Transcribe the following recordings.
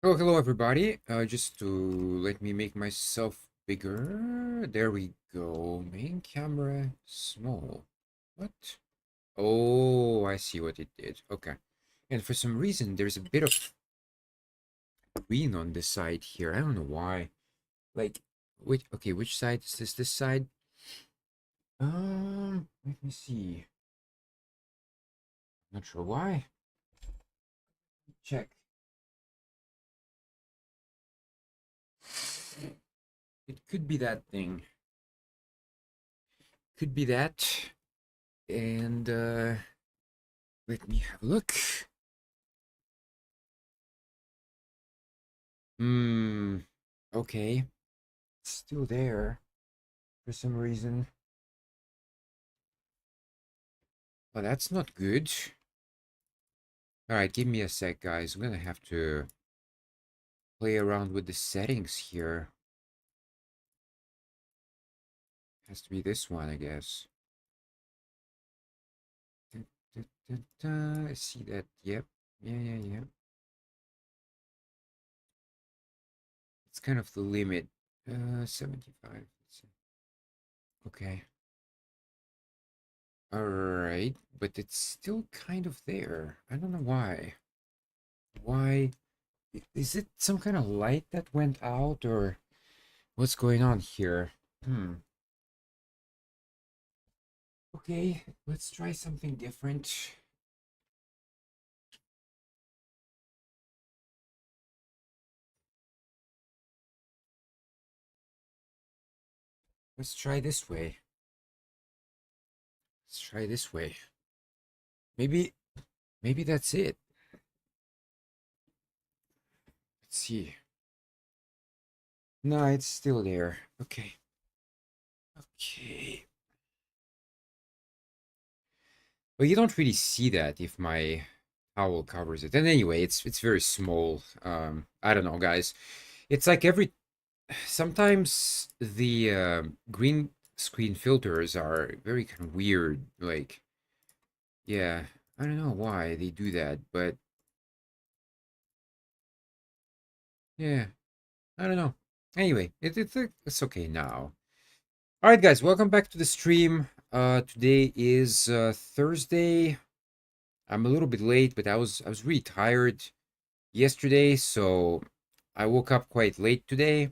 Oh, hello everybody. Just to let me make myself bigger. There we go. Main camera small. What? Oh, I see what it did. Okay. And for some reason, there's a bit of green on this side here. I don't know why. Like, which side is this? This side? Let me see. Not sure why. Check. It could be that thing. Could be that. And let me have a look. Hmm. Okay. It's still there for some reason. Well, that's not good. All right, give me a sec, guys. I'm gonna have to play around with the settings here. Has to be this one, I guess. Dun, dun, dun, dun. I see that. Yep. Yeah. It's kind of the limit. 75. Let's see. Okay. All right, but it's still kind of there. I don't know why. Why? Is it some kind of light that went out, or what's going on here? Okay, let's try something different. Let's try this way. Let's try this way. Maybe that's it. Let's see. No, it's still there. Okay. Okay. Well, you don't really see that if my towel covers it. And anyway, it's very small. I don't know, guys. It's like sometimes the green screen filters are very kind of weird. Like, yeah, I don't know why they do that, but yeah, I don't know. Anyway, it's okay now. All right, guys, welcome back to the stream. Today is Thursday. I'm a little bit late, but I was really tired yesterday, so I woke up quite late today.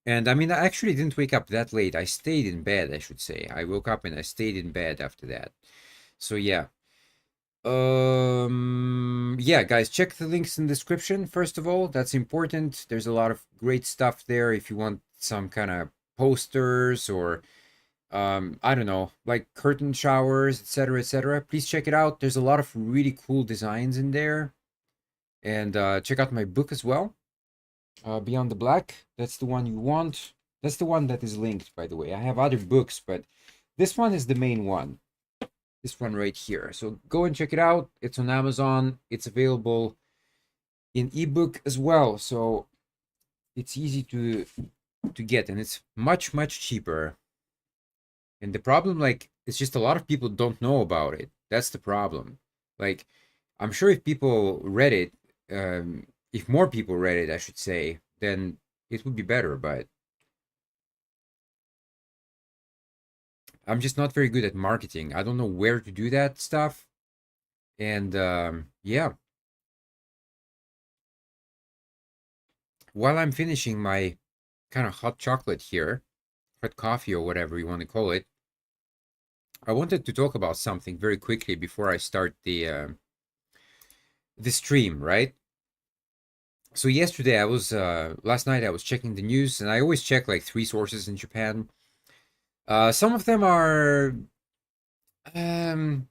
And I mean, I actually didn't wake up that late. I stayed in bed, I should say. I woke up and I stayed in bed after that. So yeah. Yeah, guys, check the links in the description. First of all, that's important. There's a lot of great stuff there if you want some kind of posters or I don't know, like curtain showers, etc., etc. Please check it out. There's a lot of really cool designs in there. And check out my book as well. Beyond the Black. That's the one you want. That's the one that is linked, by the way. I have other books, but this one is the main one. This one right here. So go and check it out. It's on Amazon. It's available in ebook as well. So it's easy to get, and it's much cheaper. And the problem, like, it's just a lot of people don't know about it. That's the problem. Like, I'm sure if people read it, if more people read it, I should say, then it would be better. But I'm just not very good at marketing. I don't know where to do that stuff. And yeah, while I'm finishing my kind of hot chocolate here, hot coffee or whatever you want to call it, I wanted to talk about something very quickly before I start the stream, right? So yesterday last night I was checking the news, and I always check like three sources in Japan. Some of them are um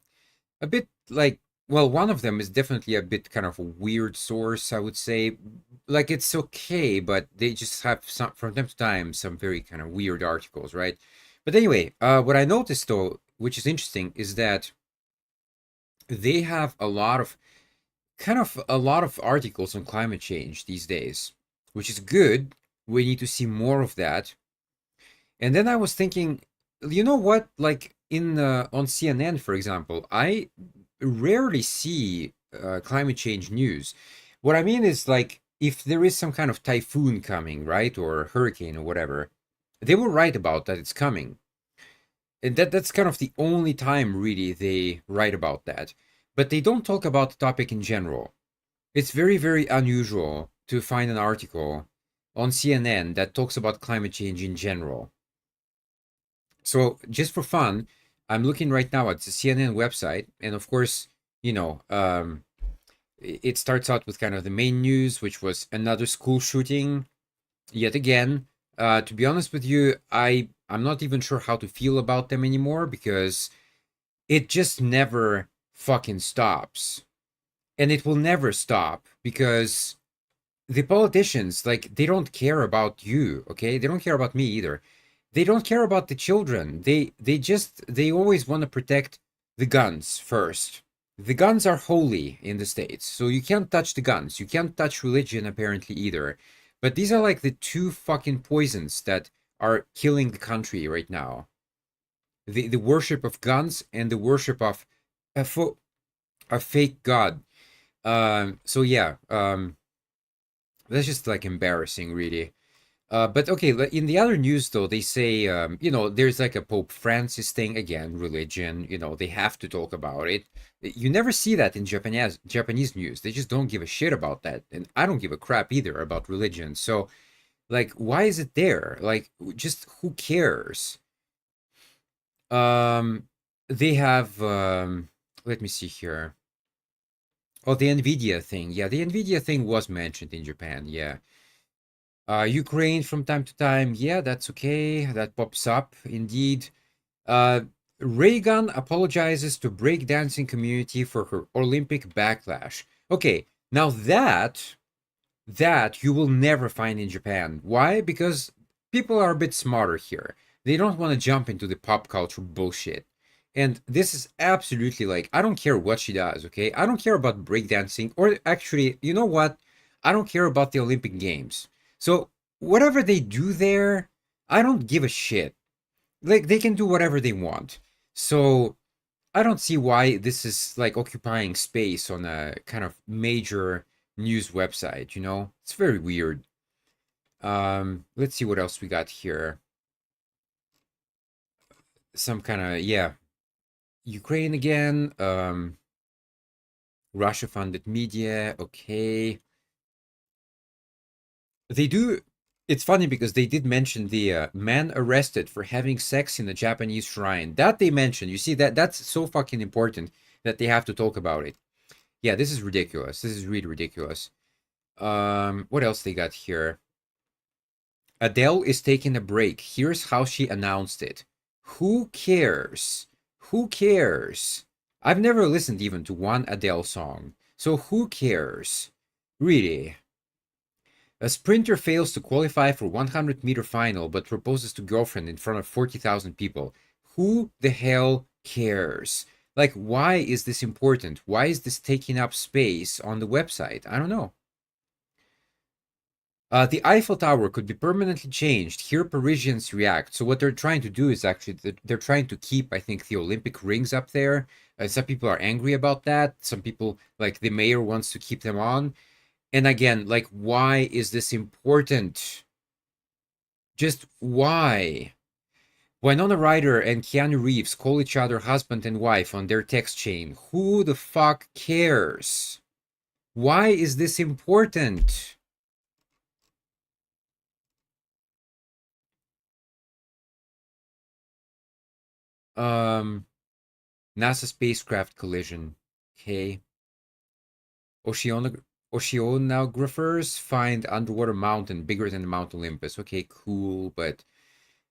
a bit like, well, one of them is definitely a bit kind of a weird source, I would say. Like, it's okay, but they just have some from time to time some very kind of weird articles, right? But anyway, what I noticed though, which is interesting, is that they have a lot of articles on climate change these days, which is good. We need to see more of that. And then I was thinking, you know what? Like in on CNN, for example, I rarely see climate change news, What I mean is like if there is some kind of typhoon coming, right, or hurricane or whatever, they will write about that it's coming. And that's kind of the only time really they write about that. But they don't talk about the topic in general. It's very, very unusual to find an article on CNN that talks about climate change in general. So just for fun, I'm looking right now at the CNN website, and of course, you know, it starts out with kind of the main news, which was another school shooting yet again. To be honest with you, I'm not even sure how to feel about them anymore because it just never fucking stops, and it will never stop because the politicians, like, they don't care about you. Okay, they don't care about me either. They don't care about the children. They always want to protect the guns first. The guns are holy in the States, so you can't touch the guns. You can't touch religion apparently either. But these are like the two fucking poisons that are killing the country right now. The worship of guns and the worship of a, a fake god. So yeah, that's just like embarrassing, really. But okay, in the other news though, they say, there's like a Pope Francis thing again, religion. They have to talk about it. You never see that in Japanese news. They just don't give a shit about that, and I don't give a crap either about religion. So, like, why is it there? Like, just who cares? Um, they have. Let me see here. Oh, the Nvidia thing. Yeah, the Nvidia thing was mentioned in Japan. Yeah. Ukraine from time to time. Yeah, that's okay. That pops up indeed. Uh, Reagan apologizes to breakdancing community for her Olympic backlash. Okay, now that you will never find in Japan. Why? Because people are a bit smarter here. They don't want to jump into the pop culture bullshit. And this is absolutely like, I don't care what she does, okay? I don't care about breakdancing, or actually, you know what? I don't care about the Olympic Games. So, whatever they do there, I don't give a shit. Like, they can do whatever they want. So, I don't see why this is like occupying space on a kind of major news website, you know? It's very weird. Let's see what else we got here. Some kind of, yeah, Ukraine again. Russia funded media. Okay. They do. It's funny because they did mention the man arrested for having sex in a Japanese shrine. That they mentioned. You see that's so fucking important that they have to talk about it. Yeah, this is ridiculous. This is really ridiculous. What else they got here? Adele is taking a break. Here's how she announced it. Who cares? Who cares? I've never listened even to one Adele song. So who cares? Really? A sprinter fails to qualify for 100-meter final but proposes to girlfriend in front of 40,000 people. Who the hell cares? Like, why is this important? Why is this taking up space on the website? I don't know. The Eiffel Tower could be permanently changed. Here, Parisians react. So what they're trying to do is actually they're trying to keep, I think, the Olympic rings up there. Some people are angry about that. Some people, like the mayor, wants to keep them on. And again, like, why is this important? Just why? Winona Ryder and Keanu Reeves call each other husband and wife on their text chain. Who the fuck cares? Why is this important? Um, NASA spacecraft collision. Okay. Oceanog- Oceanographers find underwater mountain bigger than Mount Olympus. Okay, cool. But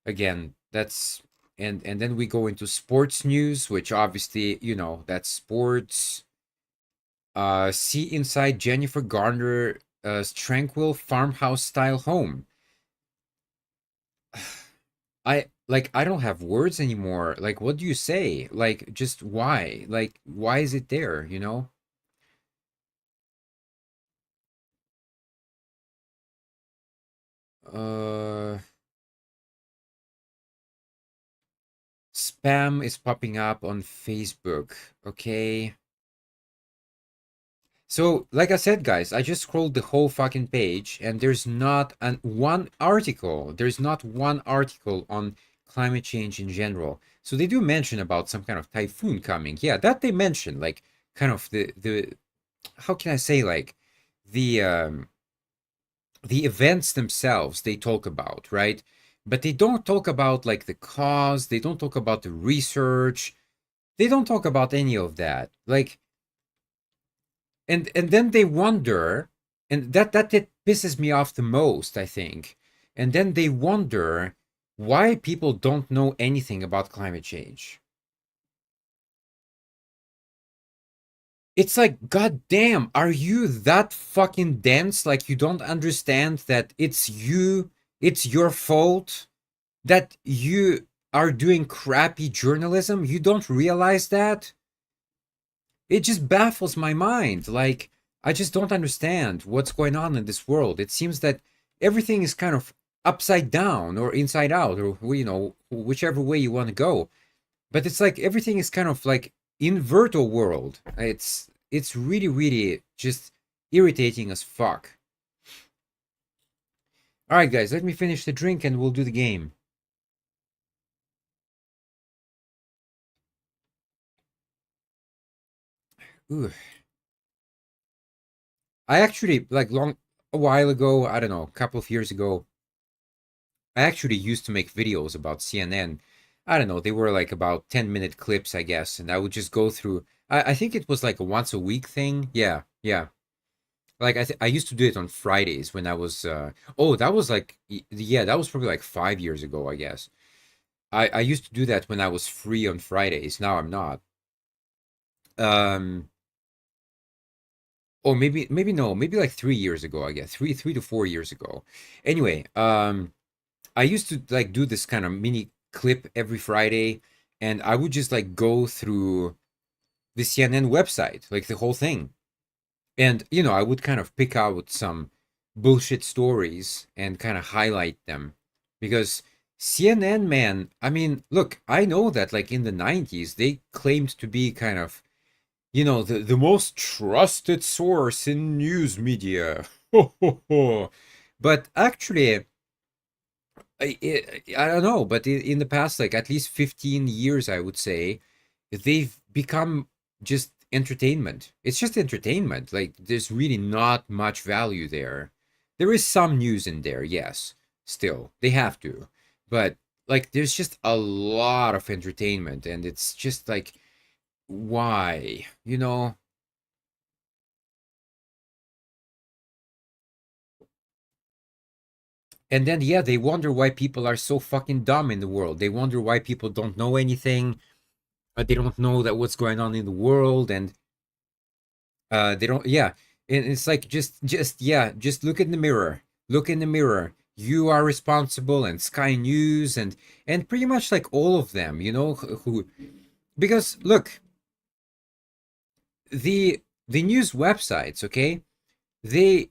again, that's and then we go into sports news, which obviously, that's sports. See inside Jennifer Garner's tranquil farmhouse style home. I don't have words anymore. Like, what do you say? Like, just why? Like, why is it there, you know? Uh, Spam is popping up on Facebook. Okay. So, like I said, guys, I just scrolled the whole fucking page, and there's not one article. There's not one article on climate change in general. So they do mention about some kind of typhoon coming. Yeah, that they mention, like kind of the how can I say, like the um the events themselves they talk about, right? But they don't talk about like the cause. They don't talk about the research. They don't talk about any of that. Like, and then they wonder, and that pisses me off the most, I think. And then they wonder why people don't know anything about climate change. It's like, god damn, are you that fucking dense? Like, you don't understand that it's your fault that you are doing crappy journalism? You don't realize that? It just baffles my mind. Like, I just don't understand what's going on in this world. It seems that everything is kind of upside down or inside out, or whichever way you want to go. But it's like everything is kind of like inverto world. It's really really just irritating as fuck. All right, guys, let me finish the drink and we'll do the game. Ooh. I actually like long a while ago, I don't know, a couple of years ago, I actually used to make videos about CNN. I don't know, they were like about 10-minute clips, I guess, and I would just go through. I think it was like a once a week thing. Yeah, yeah. Like I used to do it on Fridays when I was oh, that was like yeah, that was probably like 5 years ago, I guess. I used to do that when I was free on Fridays. Now I'm not. Um or maybe no, maybe like 3 years ago, I guess. Three to 4 years ago. Anyway, I used to like do this kind of mini clip every Friday, and I would just like go through the CNN website, like the whole thing. And, I would kind of pick out some bullshit stories and kind of highlight them. Because CNN, man, I mean, look, I know that like in the 90s, they claimed to be kind of, the most trusted source in news media. But actually, I don't know, but in the past, like at least 15 years, I would say, they've become just entertainment. It's just entertainment. Like there's really not much value there. There is some news in there, yes, still. They have to. But like there's just a lot of entertainment, and it's just like, why? And then yeah, they wonder why people are so fucking dumb in the world. They wonder why people don't know anything. They don't know that what's going on in the world, and they don't. Yeah, and it's like just yeah, just look in the mirror. Look in the mirror. You are responsible, and Sky News, and pretty much like all of them. Who because look, the news websites, okay, they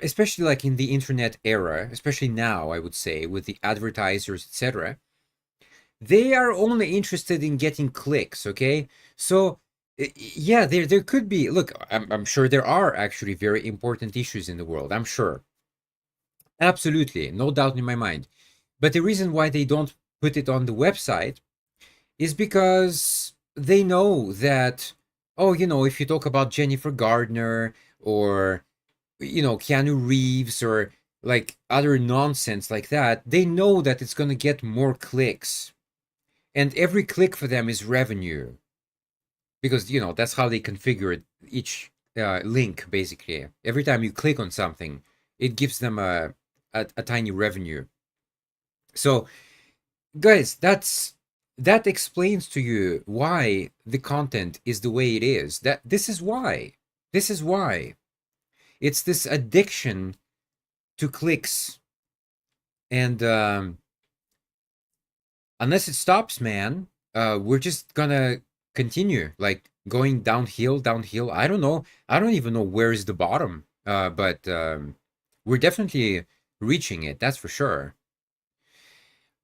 especially like in the internet era, especially now, I would say with the advertisers, etc. They are only interested in getting clicks, okay? So yeah, there could be, look, I'm sure there are actually very important issues in the world. I'm sure. Absolutely, no doubt in my mind. But the reason why they don't put it on the website is because they know that, oh, if you talk about Jennifer Gardner or Keanu Reeves or like other nonsense like that, they know that it's going to get more clicks, and every click for them is revenue, because that's how they configure each link. Basically, every time you click on something, it gives them a tiny revenue. So guys, that explains to you why the content is the way it is. That this is why it's this addiction to clicks. And unless it stops, man, we're just gonna continue like going downhill, downhill. I don't know. I don't even know where is the bottom. But we're definitely reaching it. That's for sure.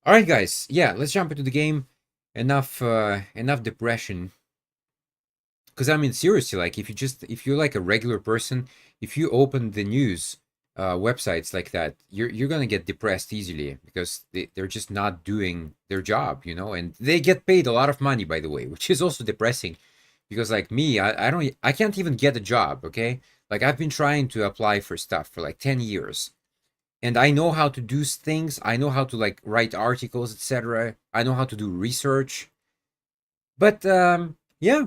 All right, guys. Yeah, let's jump into the game. Enough depression. Because I mean, seriously, like if you're like a regular person, if you open the news websites like that, you're gonna get depressed easily because they're just not doing their job, you know, and they get paid a lot of money, by the way, which is also depressing because like me, I can't even get a job, okay? Like I've been trying to apply for stuff for like 10 years and I know how to do things. I know how to like write articles, etc. I know how to do research, but yeah,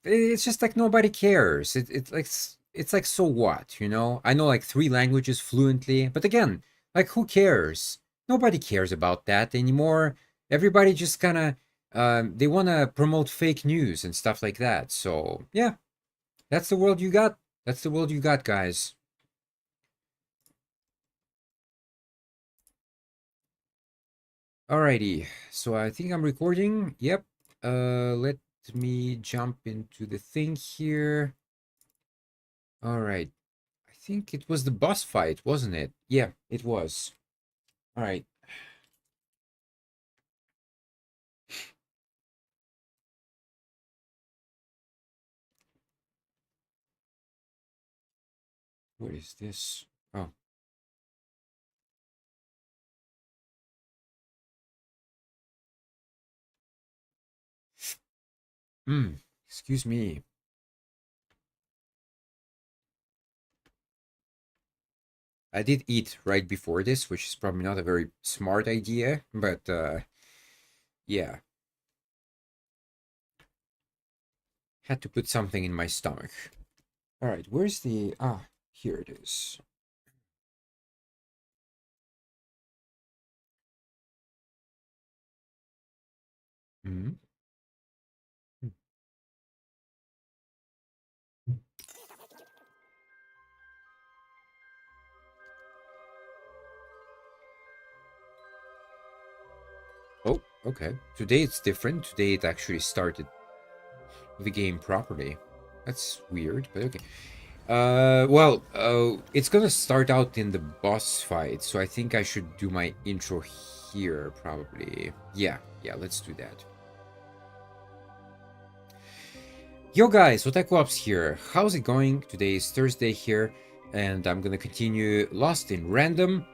it's just like nobody cares. It's like so what, you know? I know like three languages fluently, but again, like who cares? Nobody cares about that anymore. Everybody just kind of they want to promote fake news and stuff like that. So yeah, that's the world you got. That's the world you got, guys. Alrighty, so I think I'm recording. Yep. Let me jump into the thing here. All right. I think it was the boss fight, wasn't it? Yeah, it was. All right. What is this? Oh. Excuse me. I did eat right before this, which is probably not a very smart idea, but yeah. Had to put something in my stomach. All right, where's the here it is. Hmm. Oh, okay. Today it's different. Today it actually started the game properly. That's weird, but okay. Well, it's gonna start out in the boss fight, so I think I should do my intro here, probably. Yeah, let's do that. Yo guys, Otaku Ops here. How's it going? Today is Thursday here, and I'm gonna continue Lost in Random.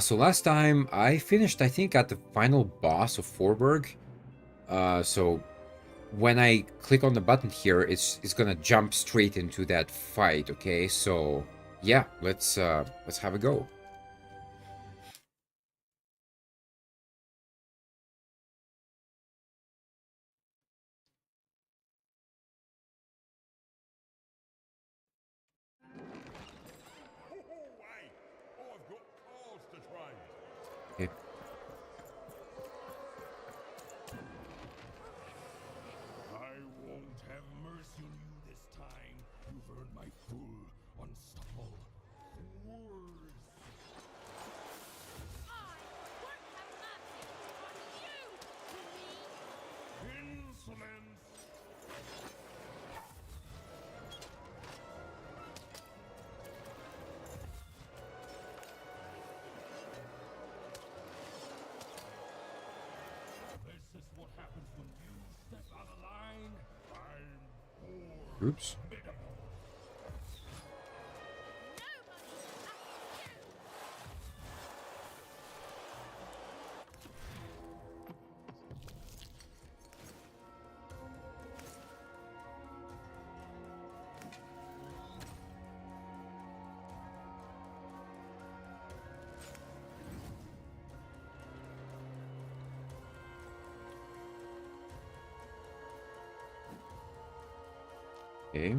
So last time I finished, I think, at the final boss of Forberg. So when I click on the button here, it's gonna jump straight into that fight. Okay, so yeah, let's have a go. Okay. I won't have mercy on you this time. You've earned my full, unstoppable force. Insolence! This is what happens when you step out of line. I'm Oops. formidable. Okay.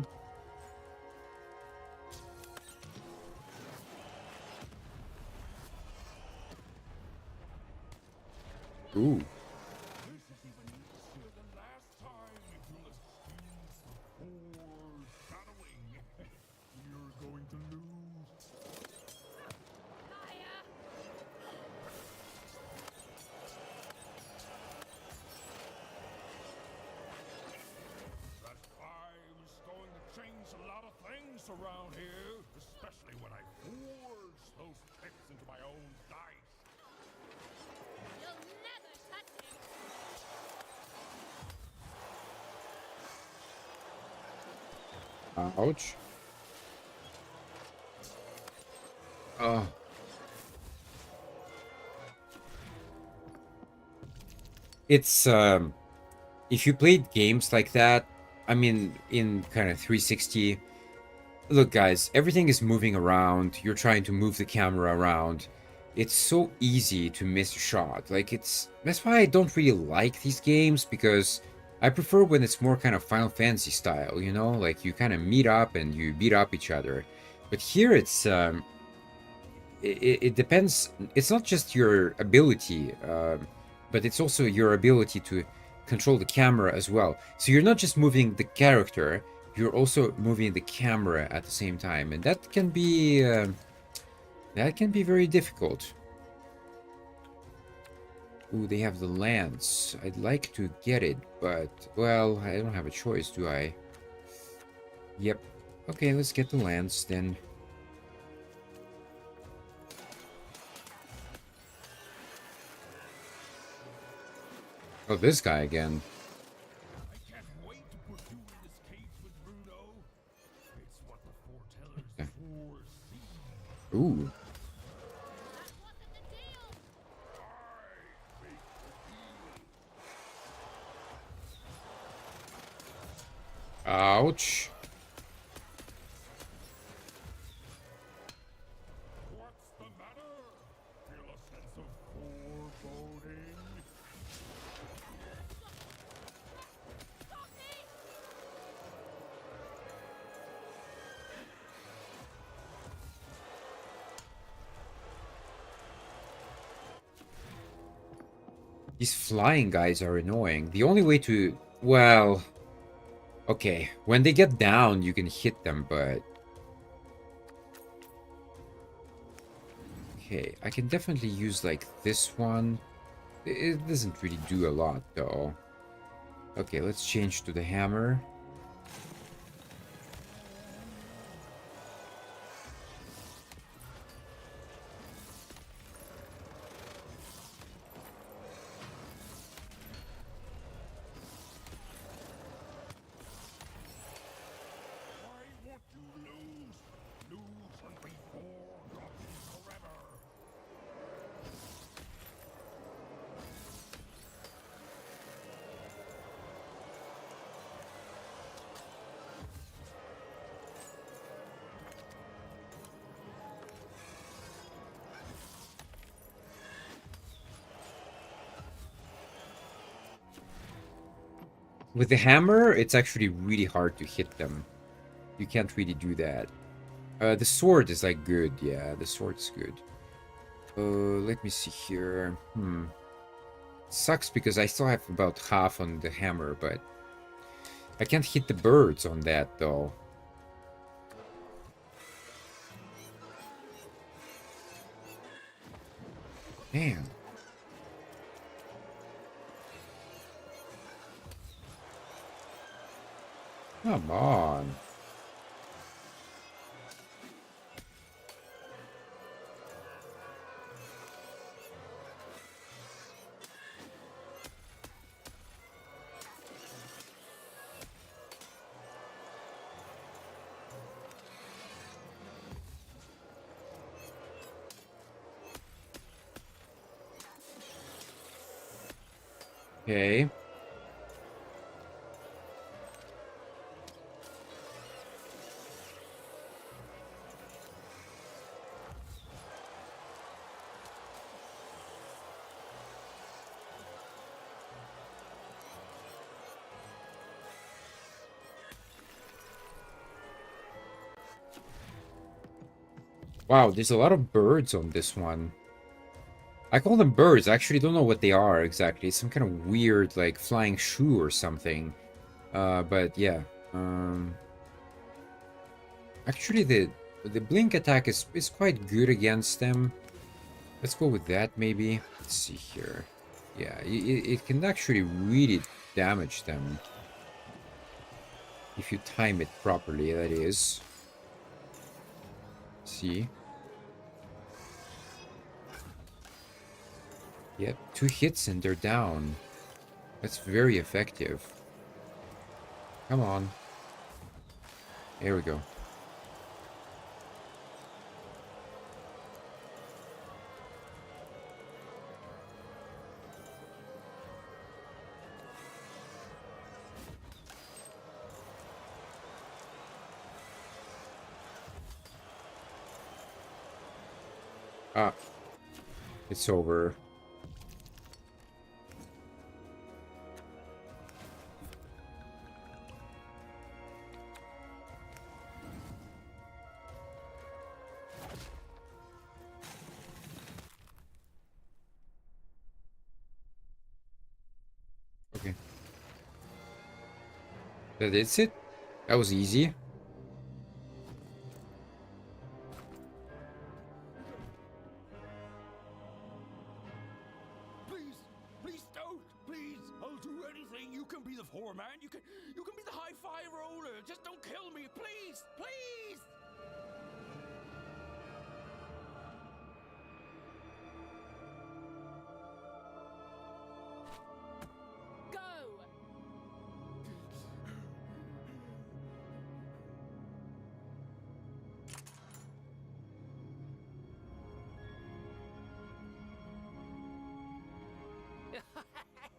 Ooh. This is even easier than last time, if you'll excuse the foreshadowing. You're going to lose. That fire's going to change a lot of things around here, especially when I forge those picks into my own dice. You'll never touch him! Ouch. Oh. It's if you played games like that, I mean in kind of 360, look guys, everything is moving around. You're trying to move the camera around. It's so easy to miss a shot. Like that's why I don't really like these games, because I prefer when it's more kind of Final Fantasy style, you know? Like you kind of meet up and you beat up each other. But here it's it depends. It's not just your ability, but it's also your ability to control the camera as well. So you're not just moving the character, you're also moving the camera at the same time, and that can be very difficult. Ooh, they have the lance. I'd like to get it, but well, I don't have a choice, do I? Yep. Okay, let's get the lance then. Oh, this guy again. I can't wait to put you in this cage with Bruno. It's what the foretellers foresee. Ooh. That wasn't the deal. Ouch. What's the matter? Feel a sense of foreboding? These flying guys are annoying. The only way to... Well... Okay, when they get down, you can hit them, but... Okay, I can definitely use, like, this one. It doesn't really do a lot, though. Okay, let's change to the hammer. Why won't you lose? Lose and be forgotten forever. With the hammer, it's actually really hard to hit them. You can't really do that. The sword is, like, good. Yeah, the sword's good. Let me see here. Sucks because I still have about half on the hammer, but I can't hit the birds on that, though. Damn. Come on. Okay. Wow, there's a lot of birds on this one. I call them birds. I actually don't know what they are exactly. It's some kind of weird, like, flying shoe or something. But yeah. Actually, the blink attack is quite good against them. Let's go with that, maybe. Let's see here. Yeah, it can actually really damage them. If you time it properly, that is. See? Yep, 2 hits and they're down. That's very effective. Come on. There we go. Ah, it's over. Okay. That's it. That was easy. Please, please don't. Please, I'll do anything. You can be the foreman. You can be the high-five roller. Just don't kill me, please, please. Go!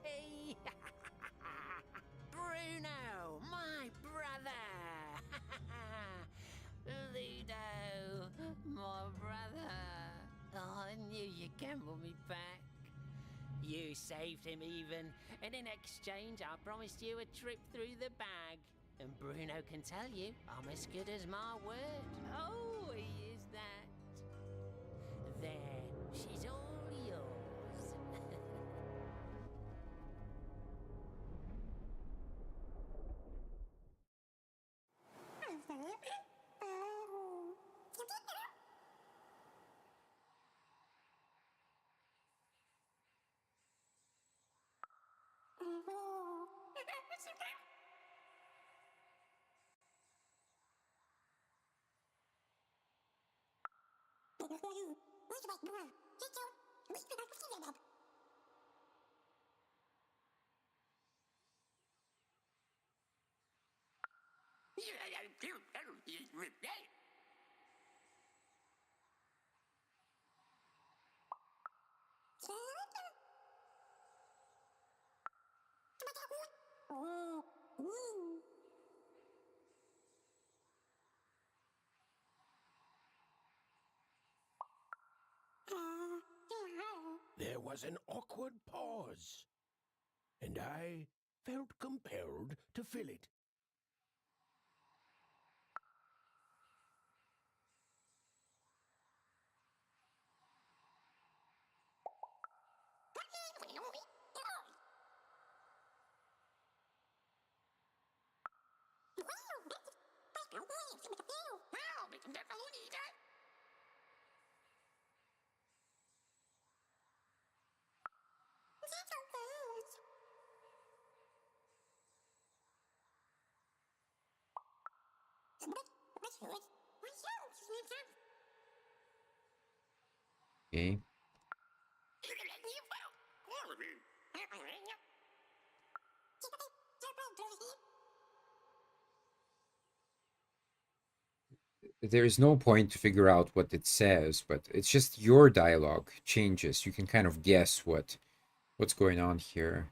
Hey! Bruno, my brother! Ludo, my brother! Oh, I knew you'd gamble me back. You saved him even, and in exchange I promised you a trip through the bag. And Bruno can tell you I'm as good as my word. Oh, he is that. There, she's all yours. There was an awkward pause, and I felt compelled to fill it. Okay. There is no point to figure out what it says, but it's just your dialogue changes. You can kind of guess what's going on here.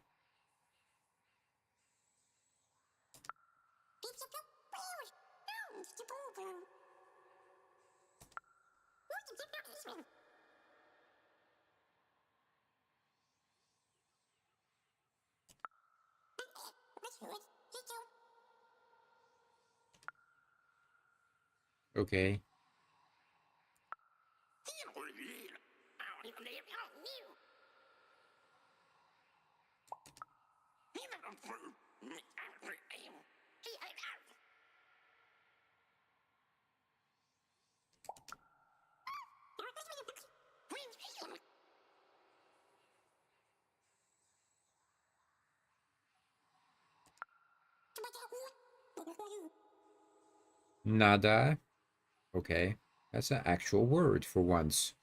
Okay. Nada. Okay. That's an actual word for once.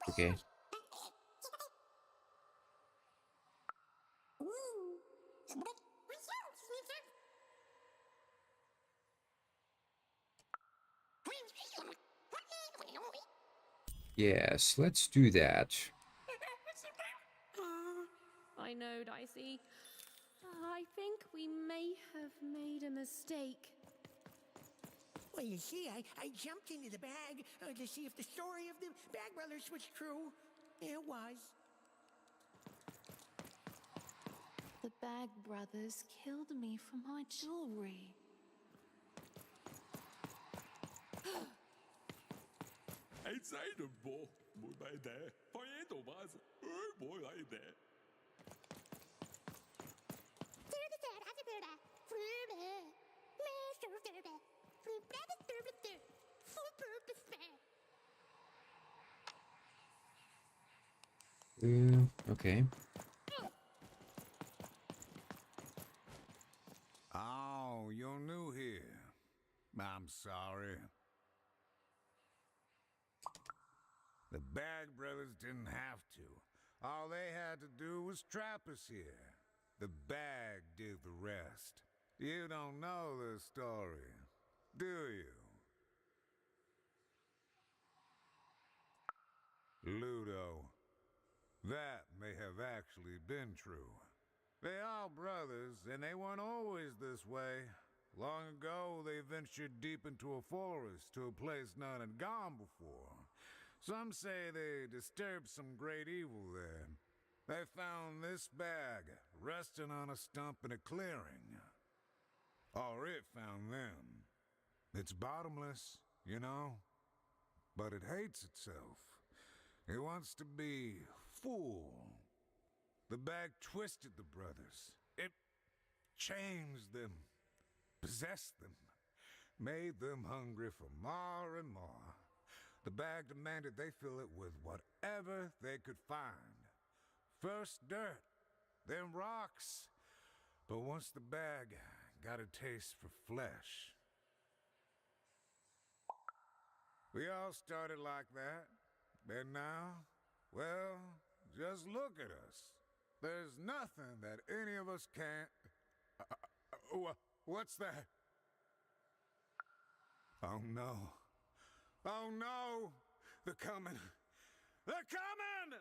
Okay. Yes, let's do that. I know, Dicey. I think we may have made a mistake. Well, you see, I jumped into the bag to see if the story of the Bag Brothers was true. It was. The Bag Brothers killed me for my jewelry. Hij zei de bo. Moet bij de. Van je toch was. Mooi bij de. Okay. Oh, you're new here. I'm sorry. The Bag Brothers didn't have to. All they had to do was trap us here. The bag did the rest. You don't know the story, do you? Ludo. That may have actually been true. They are brothers, and they weren't always this way. Long ago, they ventured deep into a forest to a place none had gone before. Some say they disturbed some great evil there. They found this bag resting on a stump in a clearing. Or it found them. It's bottomless, you know, but it hates itself. It wants to be full. The bag twisted the brothers. It changed them, possessed them, made them hungry for more and more. The bag demanded they fill it with whatever they could find. First dirt, then rocks. But once the bag got a taste for flesh, we all started like that. And now, well, just look at us. There's nothing that any of us can't... what's that? Oh no. Oh no! They're coming! They're coming!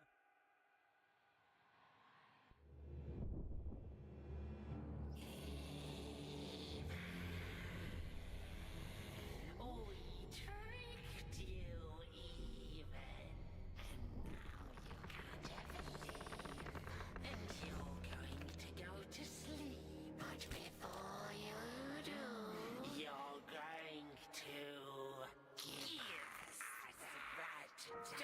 We tricked you even. And now you can't ever leave. And you're going to go to sleep. But before you do, you're going to give us that dice.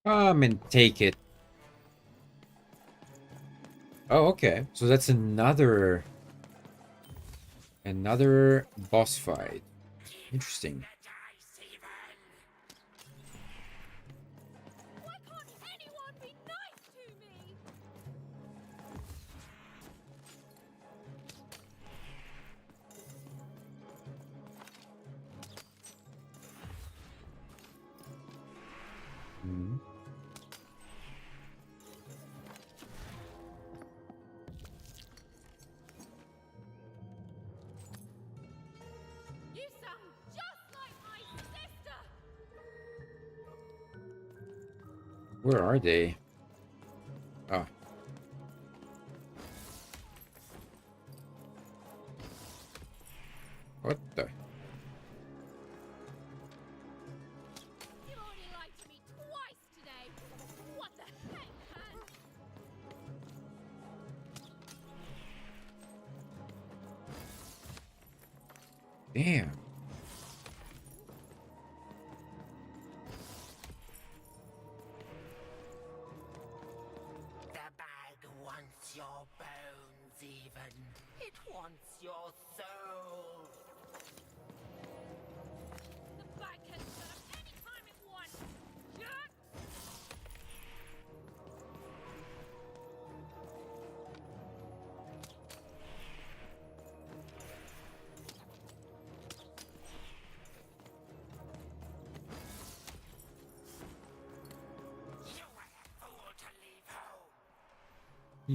Come and take it. Oh, okay. So that's another boss fight. Interesting. Why can't anyone be nice to me? Hmm. You sound just like my sister! Where are they? Ah. What the? You already lied to me twice today! What the heck, man? Damn. The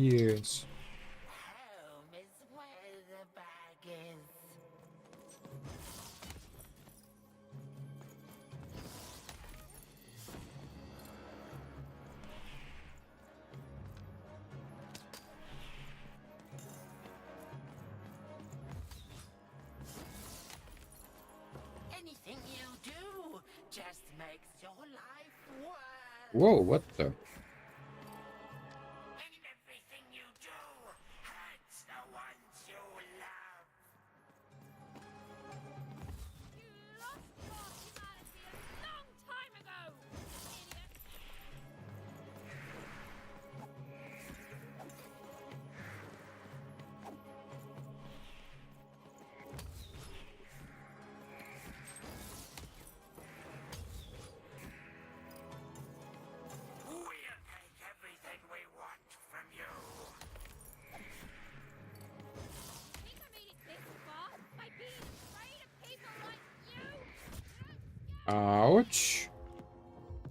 Yes. Home is where the bag is. Anything you do just makes your life worse. Whoa, what the? And everything you do hurts the ones you love. You lost your humanity a long time ago, idiot! We'll take everything we want from you. Think I made it this far by being afraid of people like you? Ouch.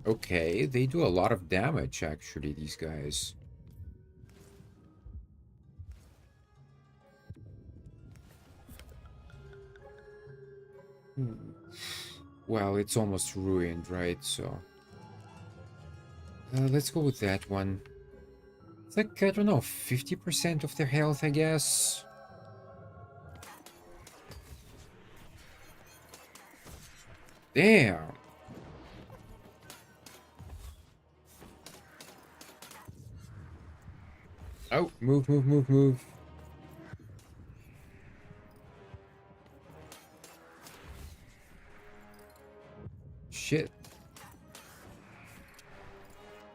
Okay, they do a lot of damage, actually, these guys. Hmm. Well, it's almost ruined, right? So... let's go with that one. It's like, I don't know, 50% of their health, I guess? Damn! Oh, move, move, move, move. Shit.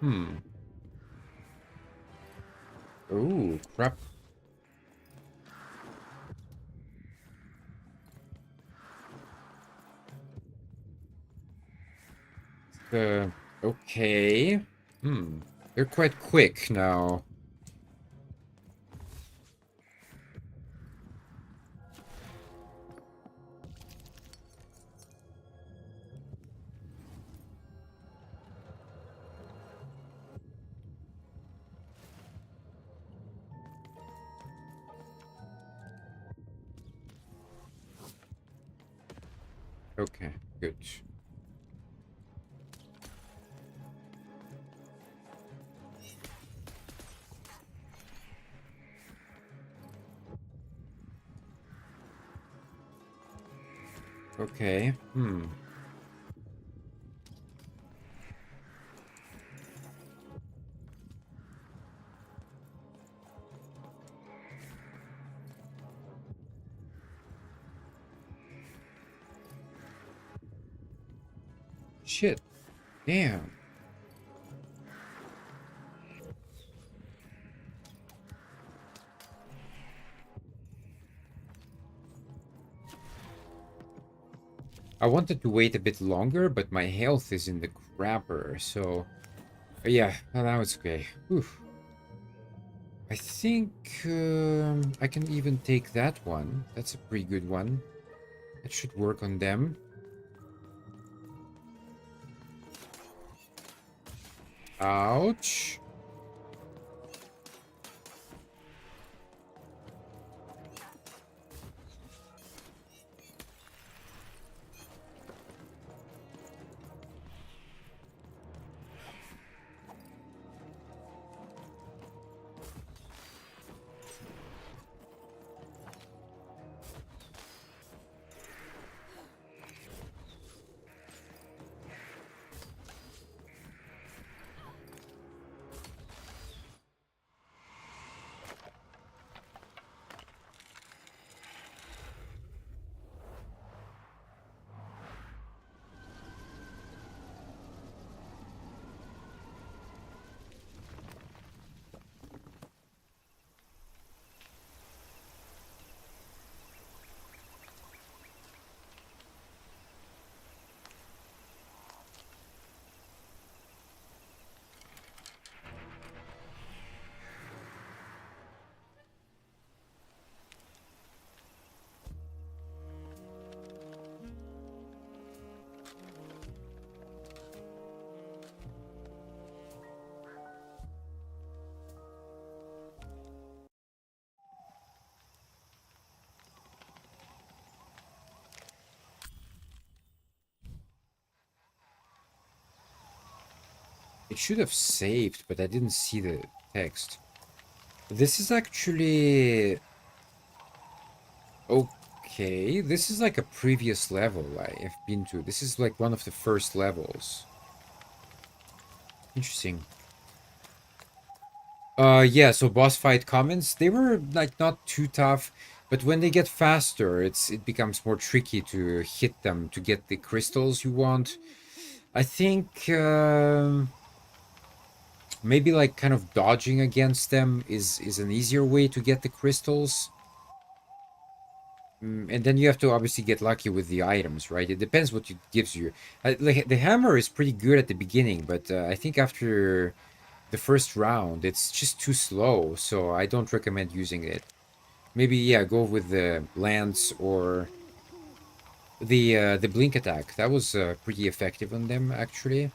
Hmm. Oh, crap. Okay. Hmm. They're quite quick now. Okay, good. Okay, hmm. Shit. Damn. I wanted to wait a bit longer, but my health is in the crapper, so... yeah, well, now it's okay. Whew. I think I can even take that one. That's a pretty good one. That should work on them. Ouch. It should have saved, but I didn't see the text. This is actually... Okay, this is like a previous level I have been to. This is like one of the first levels. Interesting. Yeah, so boss fight comments, they were like not too tough, but when they get faster, it becomes more tricky to hit them to get the crystals you want. I think maybe like kind of dodging against them is an easier way to get the crystals. And then you have to obviously get lucky with the items, right? It depends what it gives you. Like, the hammer is pretty good at the beginning, but I think after the first round, it's just too slow, so I don't recommend using it. Maybe, yeah, go with the lance or the blink attack. That was pretty effective on them, actually.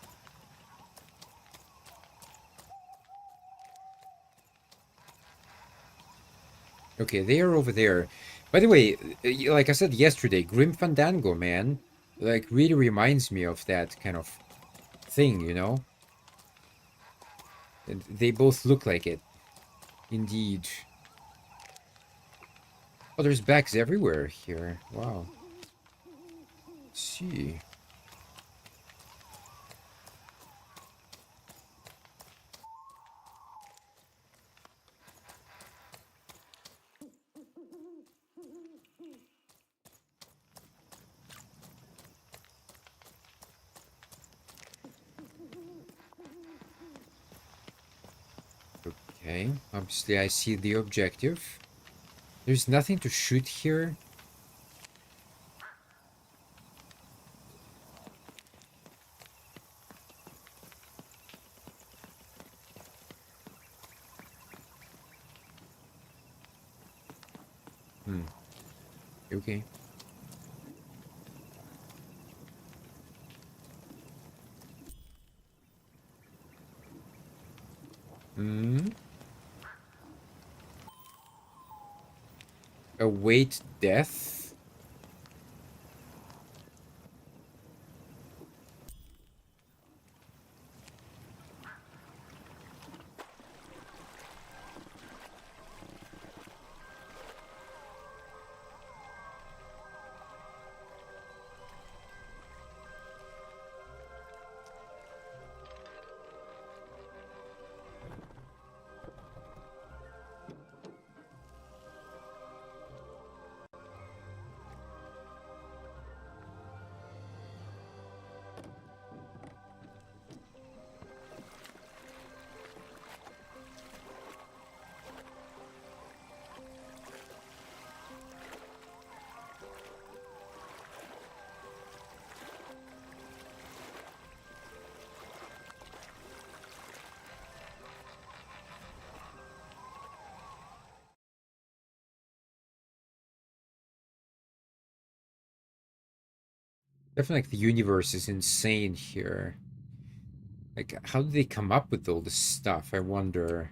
Okay, they are over there. By the way, like I said yesterday, Grim Fandango, man, like really reminds me of that kind of thing, you know? And they both look like it. Indeed. Oh, there's bags everywhere here. Wow. Let's see. Okay, obviously I see the objective. There's nothing to shoot here. Okay. Hmm. Await death. Definitely, like, the universe is insane here. Like, how did they come up with all this stuff? I wonder.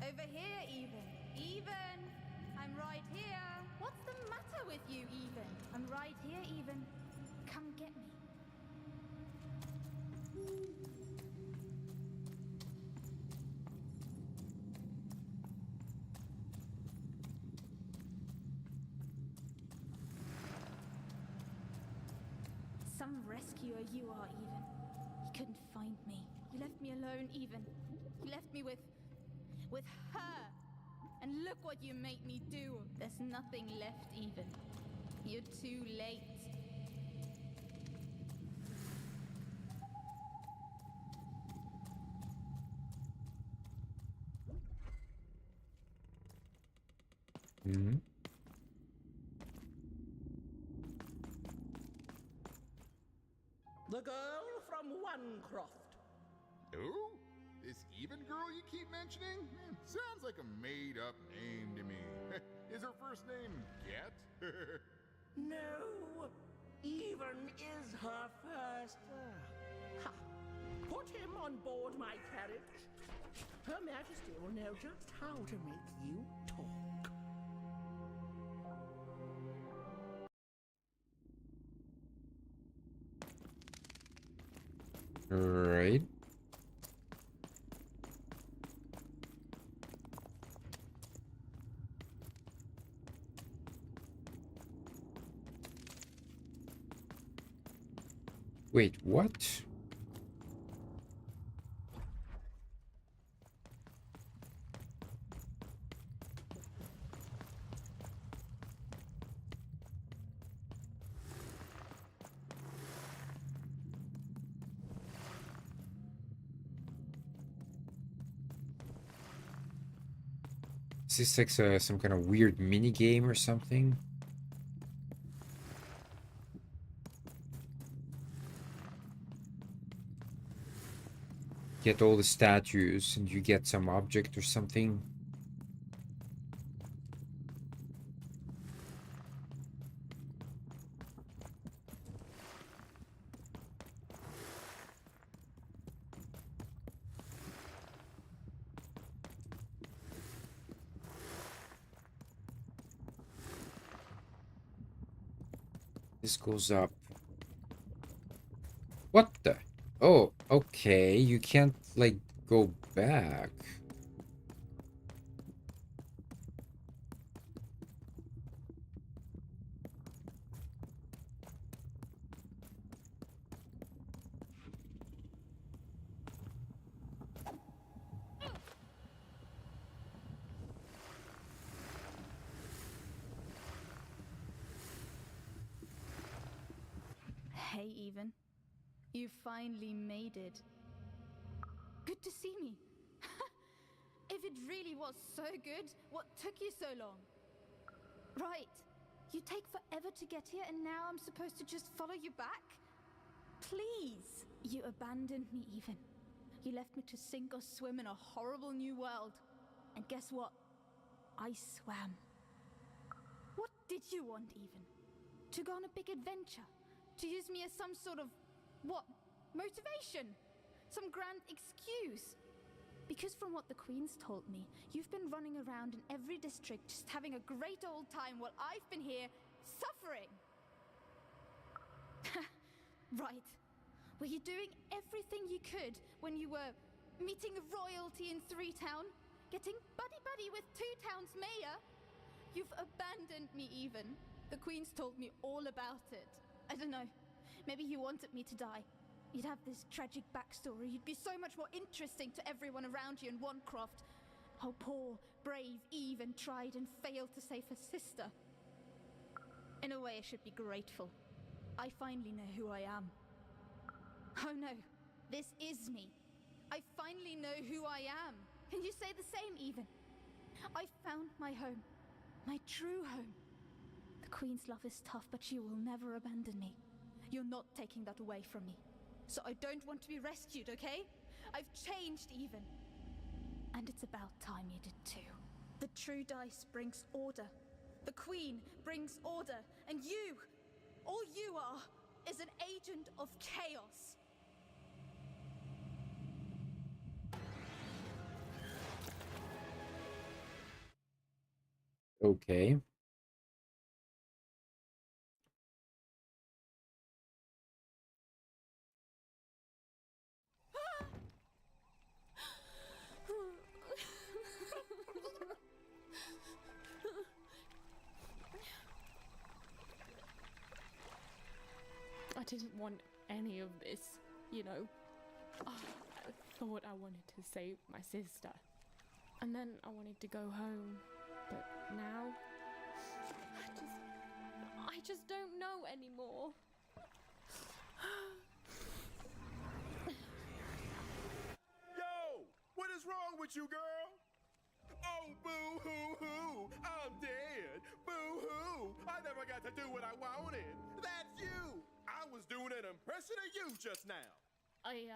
Over here, Even. Even! I'm right here. What's the matter with you, Even? I'm right here, Even. Come get me. Some rescuer you are, Even. You couldn't find me. You left me alone, Even. You left me with her. And look what you made me do. There's nothing left, Even. You're too late. Hmm. The girl from Onecroft. Who? This even girl you keep mentioning? Sounds like a made-up name to me. Is her first name Get? No, Even is her first. Ha. Put him on board my carriage. Her Majesty will know just how to make you talk. Right. Wait, what? Is this like some kind of weird mini game or something? Get all the statues and you get some object or something. This goes up. What the? Oh, okay. You can't, like, go back. Hey, Even. You finally made it. Good to see me. If it really was so good, what took you so long? Right. You take forever to get here, and now I'm supposed to just follow you back? Please. You abandoned me, Even. You left me to sink or swim in a horrible new world. And guess what? I swam. What did you want, Even? To go on a big adventure? To use me as some sort of, what, motivation? Some grand excuse? Because from what the Queen's told me, you've been running around in every district just having a great old time while I've been here suffering. Right. Were you doing everything you could when you were meeting royalty in 3 Town? Getting buddy-buddy with 2 Town's mayor? You've abandoned me, Even. The Queen's told me all about it. I don't know. Maybe you wanted me to die. You'd have this tragic backstory. You'd be so much more interesting to everyone around you in Wanecroft. How poor, brave Even tried and failed to save her sister. In a way, I should be grateful. I finally know who I am. Oh no, this is me. I finally know who I am. Can you say the same, Even? I found my home. My true home. The Queen's love is tough, but she will never abandon me. You're not taking that away from me. So I don't want to be rescued, okay? I've changed, Even. And it's about time you did too. The true dice brings order. The Queen brings order. And you, all you are, is an agent of chaos. Okay. I didn't want any of this, you know. I thought I wanted to save my sister. And then I wanted to go home. But now, I just don't know anymore. Yo! What is wrong with you, girl? Oh, boo-hoo-hoo! I'm dead! Boo-hoo! I never got to do what I wanted! That's you! I was doing an impression of you just now! I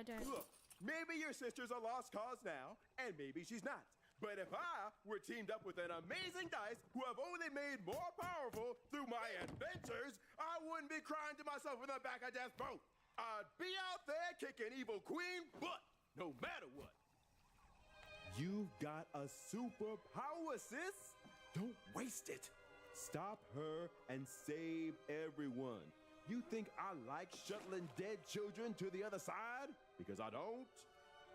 don't... Look, Maybe your sister's a lost cause now, and maybe she's not. But if I were teamed up with an amazing dice who have only made more powerful through my adventures, I wouldn't be crying to myself in the back of death's boat. I'd be out there kicking evil queen butt, no matter what. You've got a superpower, sis. Don't waste it. Stop her and save everyone. You think I like shuttling dead children to the other side? Because I don't.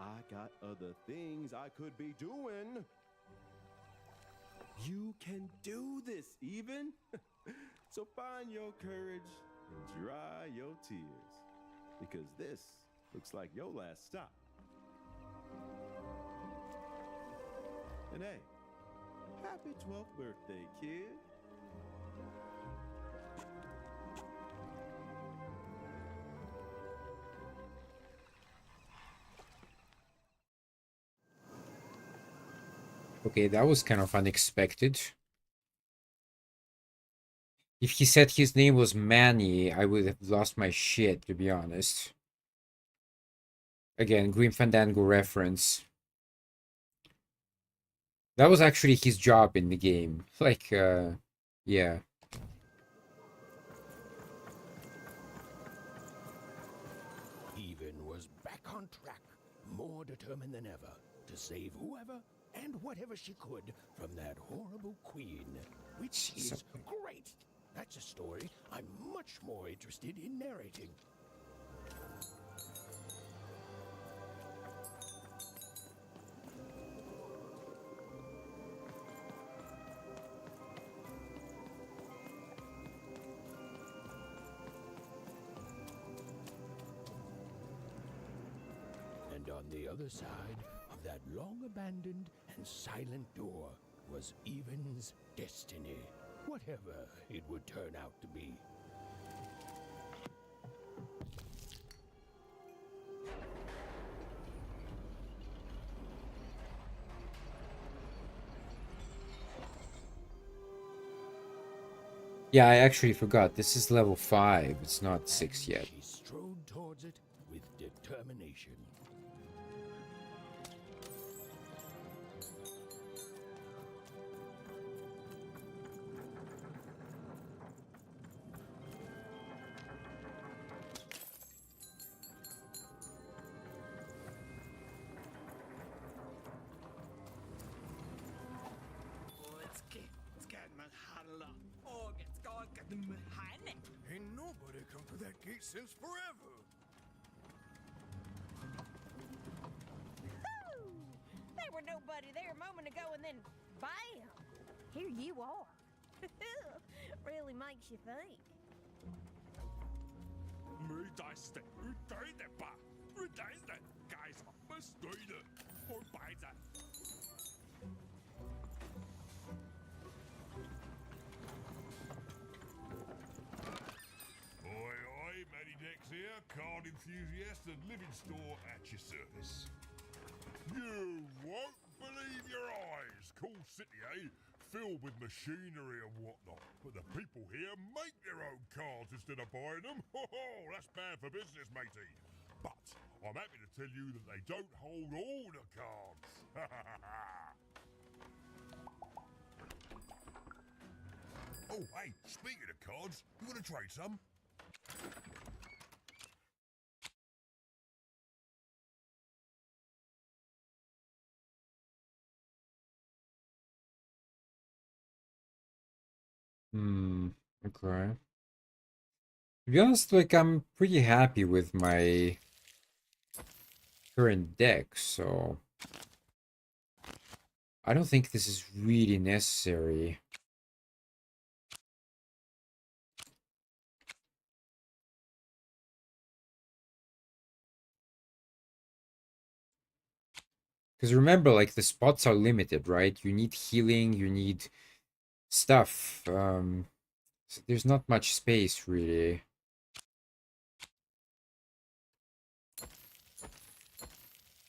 I got other things I could be doing. You can do this, even. So find your courage and dry your tears. Because this looks like your last stop. And hey, happy 12th birthday, kid. Okay, that was kind of unexpected. If he said his name was Manny, I would have lost my shit, to be honest. Again, Grim Fandango reference. That was actually his job in the game. Like, yeah. Even was back on track, more determined than ever to save whoever and whatever she could from that horrible queen, which is great. That's a story I'm much more interested in narrating. And on the other side of that long-abandoned and silent door was Even's destiny, whatever it would turn out to be. Yeah, I actually forgot. This is level 5. It's not 6 yet. She strode towards it with determination. Ain't nobody come through that gate since forever. There were nobody there a moment ago, and then bam! Here you are. Really makes you think. Oi, Matty Dex here, card enthusiast and living store at your service. You won't believe your eyes. Cool city, eh? Filled with machinery and whatnot. But the people here make their own cards instead of buying them. Oh, that's bad for business, matey. But I'm happy to tell you that they don't hold all the cards. Oh, hey, speaking of cards, you want to trade some? Okay. To be honest, like, I'm pretty happy with my current deck, so I don't think this is really necessary. Because remember, like, the spots are limited, right? You need healing, you need stuff. So there's not much space, really.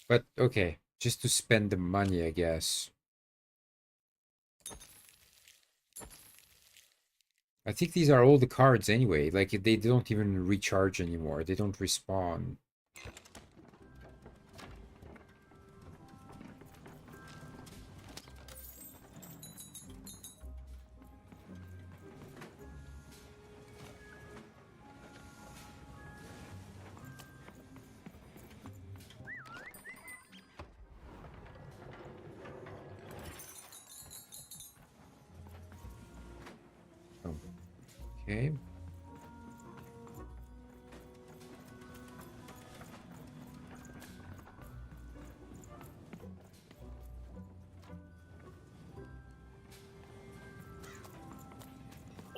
But, okay, just to spend the money, I guess. I think these are all the cards anyway. Like, they don't even recharge anymore. They don't respawn. Okay.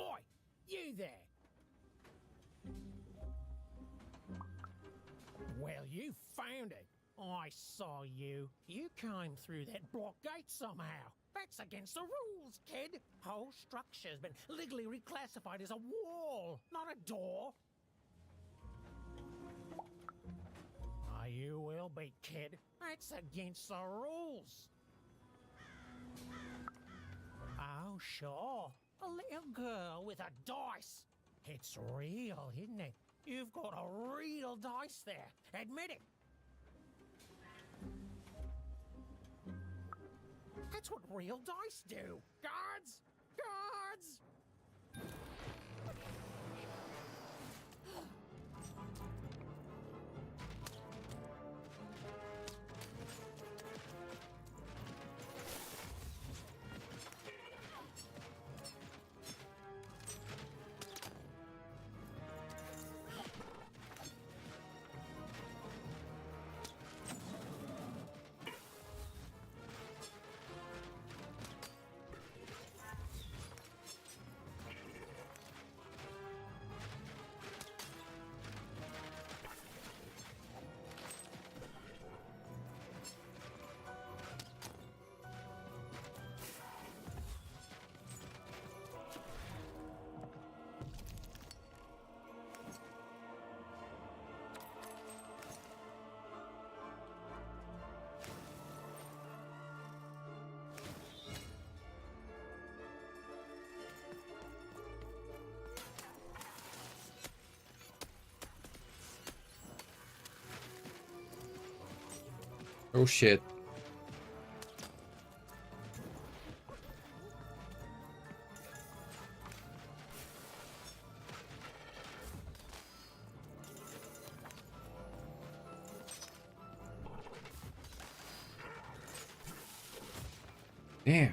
Oi, you there! Well, you found it. I saw you. You came through that block gate somehow. That's against the rules, kid. Whole structure's been legally reclassified as a wall, not a door. You will be, kid. That's against the rules. Oh, sure. A little girl with a dice. It's real, isn't it? You've got a real dice there. Admit it. That's what real dice do. Guards! Guards! Oh shit. Damn.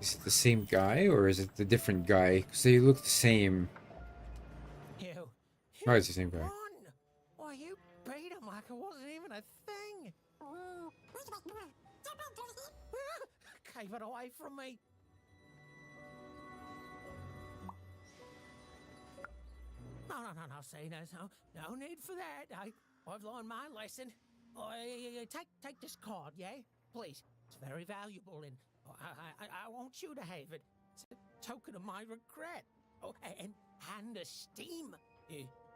Is it the same guy or is it the different guy? Because they look the same. You. Oh, it's the same guy. Won. Why, you beat him like it wasn't even a thing. Gave it away from me. No, see, there's no need for that. I've learned my lesson. Take this card, yeah? Please. It's very valuable, and I want you to have it. It's a token of my regret. Oh, and esteem.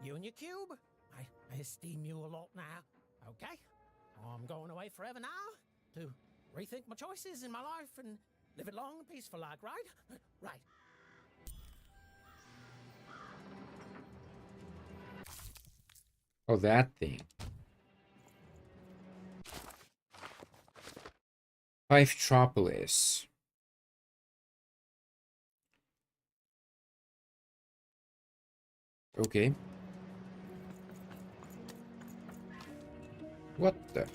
You and your cube. I esteem you a lot now, okay? I'm going away forever now to rethink my choices in my life and live it long and peaceful like, right? Right. Oh, that thing. Tropolis. Okay. What the?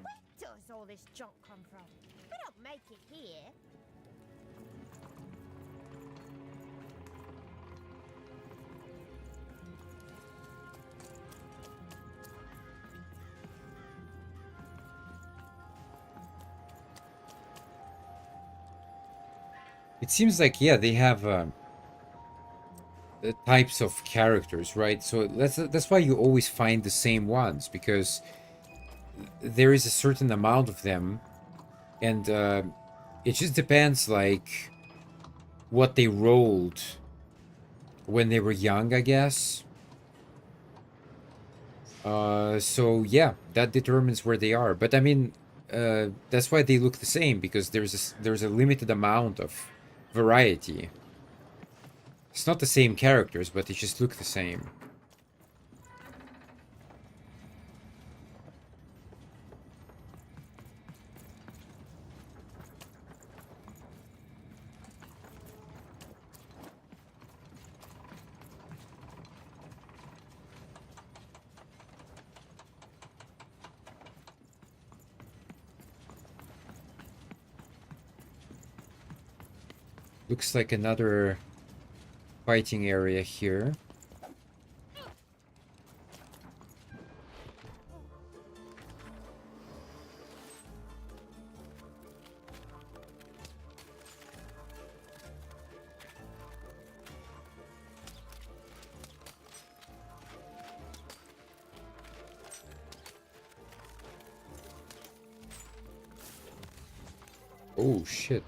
Where does all this junk come from? We don't make it here. It seems like, yeah, they have the types of characters, right? So that's why you always find the same ones, because there is a certain amount of them, and it just depends, like, what they rolled when they were young, I guess. So yeah, that determines where they are. But I mean, that's why they look the same, because there's a limited amount of variety. It's not the same characters, but they just look the same. Looks like another fighting area here. Oh shit.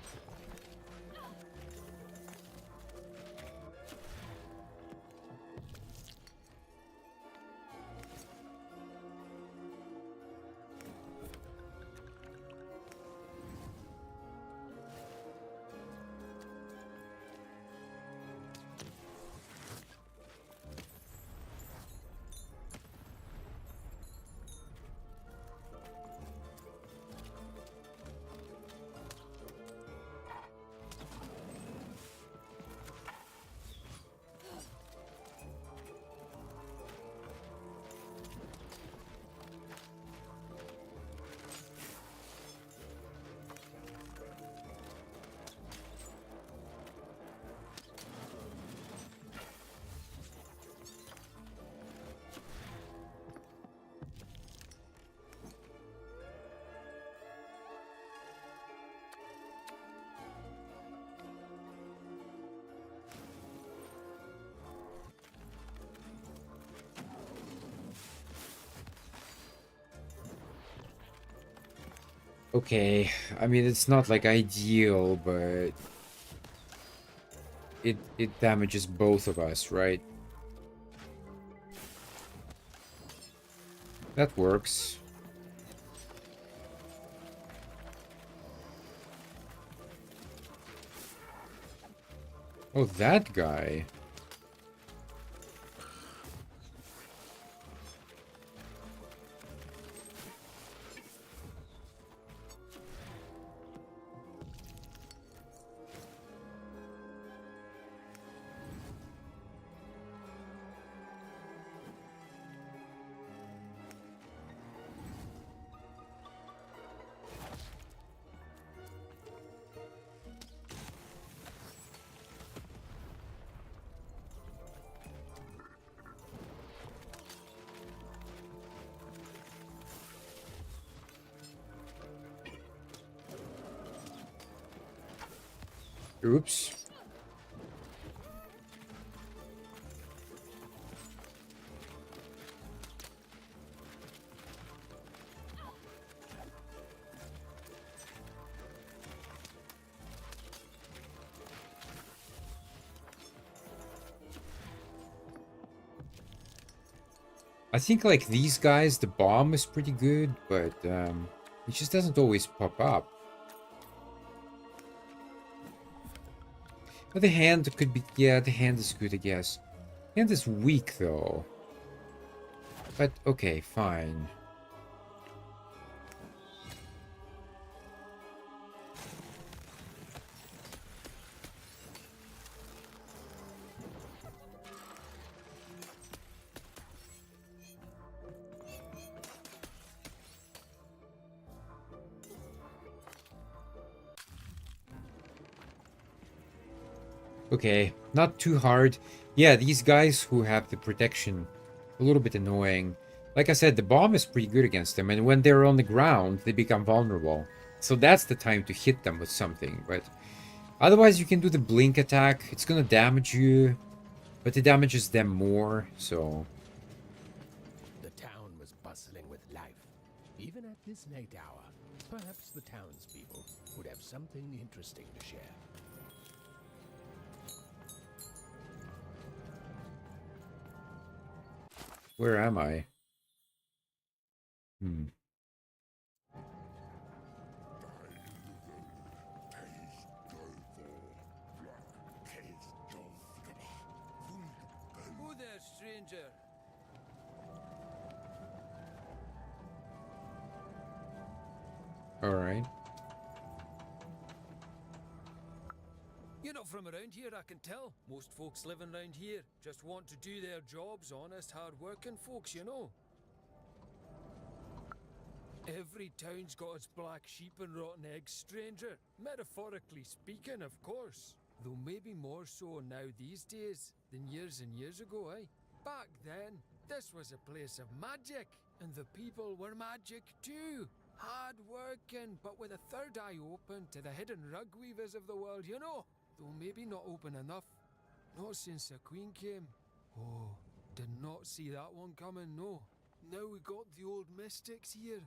Okay, I mean, it's not like ideal, but it damages both of us, right? That works. Oh, that guy. Oops. I think, like, these guys, the bomb is pretty good, but it just doesn't always pop up. But the hand could be... Yeah, the hand is good, I guess. Hand is weak, though. But, okay, fine. Okay, not too hard. Yeah, these guys who have the protection, a little bit annoying. Like I said, the bomb is pretty good against them, and when they're on the ground, they become vulnerable. So that's the time to hit them with something, but Otherwise, you can do the blink attack. It's gonna damage you, but it damages them more, so... The town was bustling with life. Even at this late hour, perhaps the townspeople would have something interesting to share. Where am I? Who there, stranger? Alright. You're not from around here, I can tell. Most folks living around here just want to do their jobs, honest, hard-working folks, you know. Every town's got its black sheep and rotten eggs, stranger. Metaphorically speaking, of course. Though maybe more so now these days than years and years ago, eh? Back then, this was a place of magic, and the people were magic too. Hard working, but with a third eye open to the hidden rug weavers of the world, you know. Though maybe not open enough. Not since the Queen came. Oh, did not see that one coming, no. Now we got the old mystics here,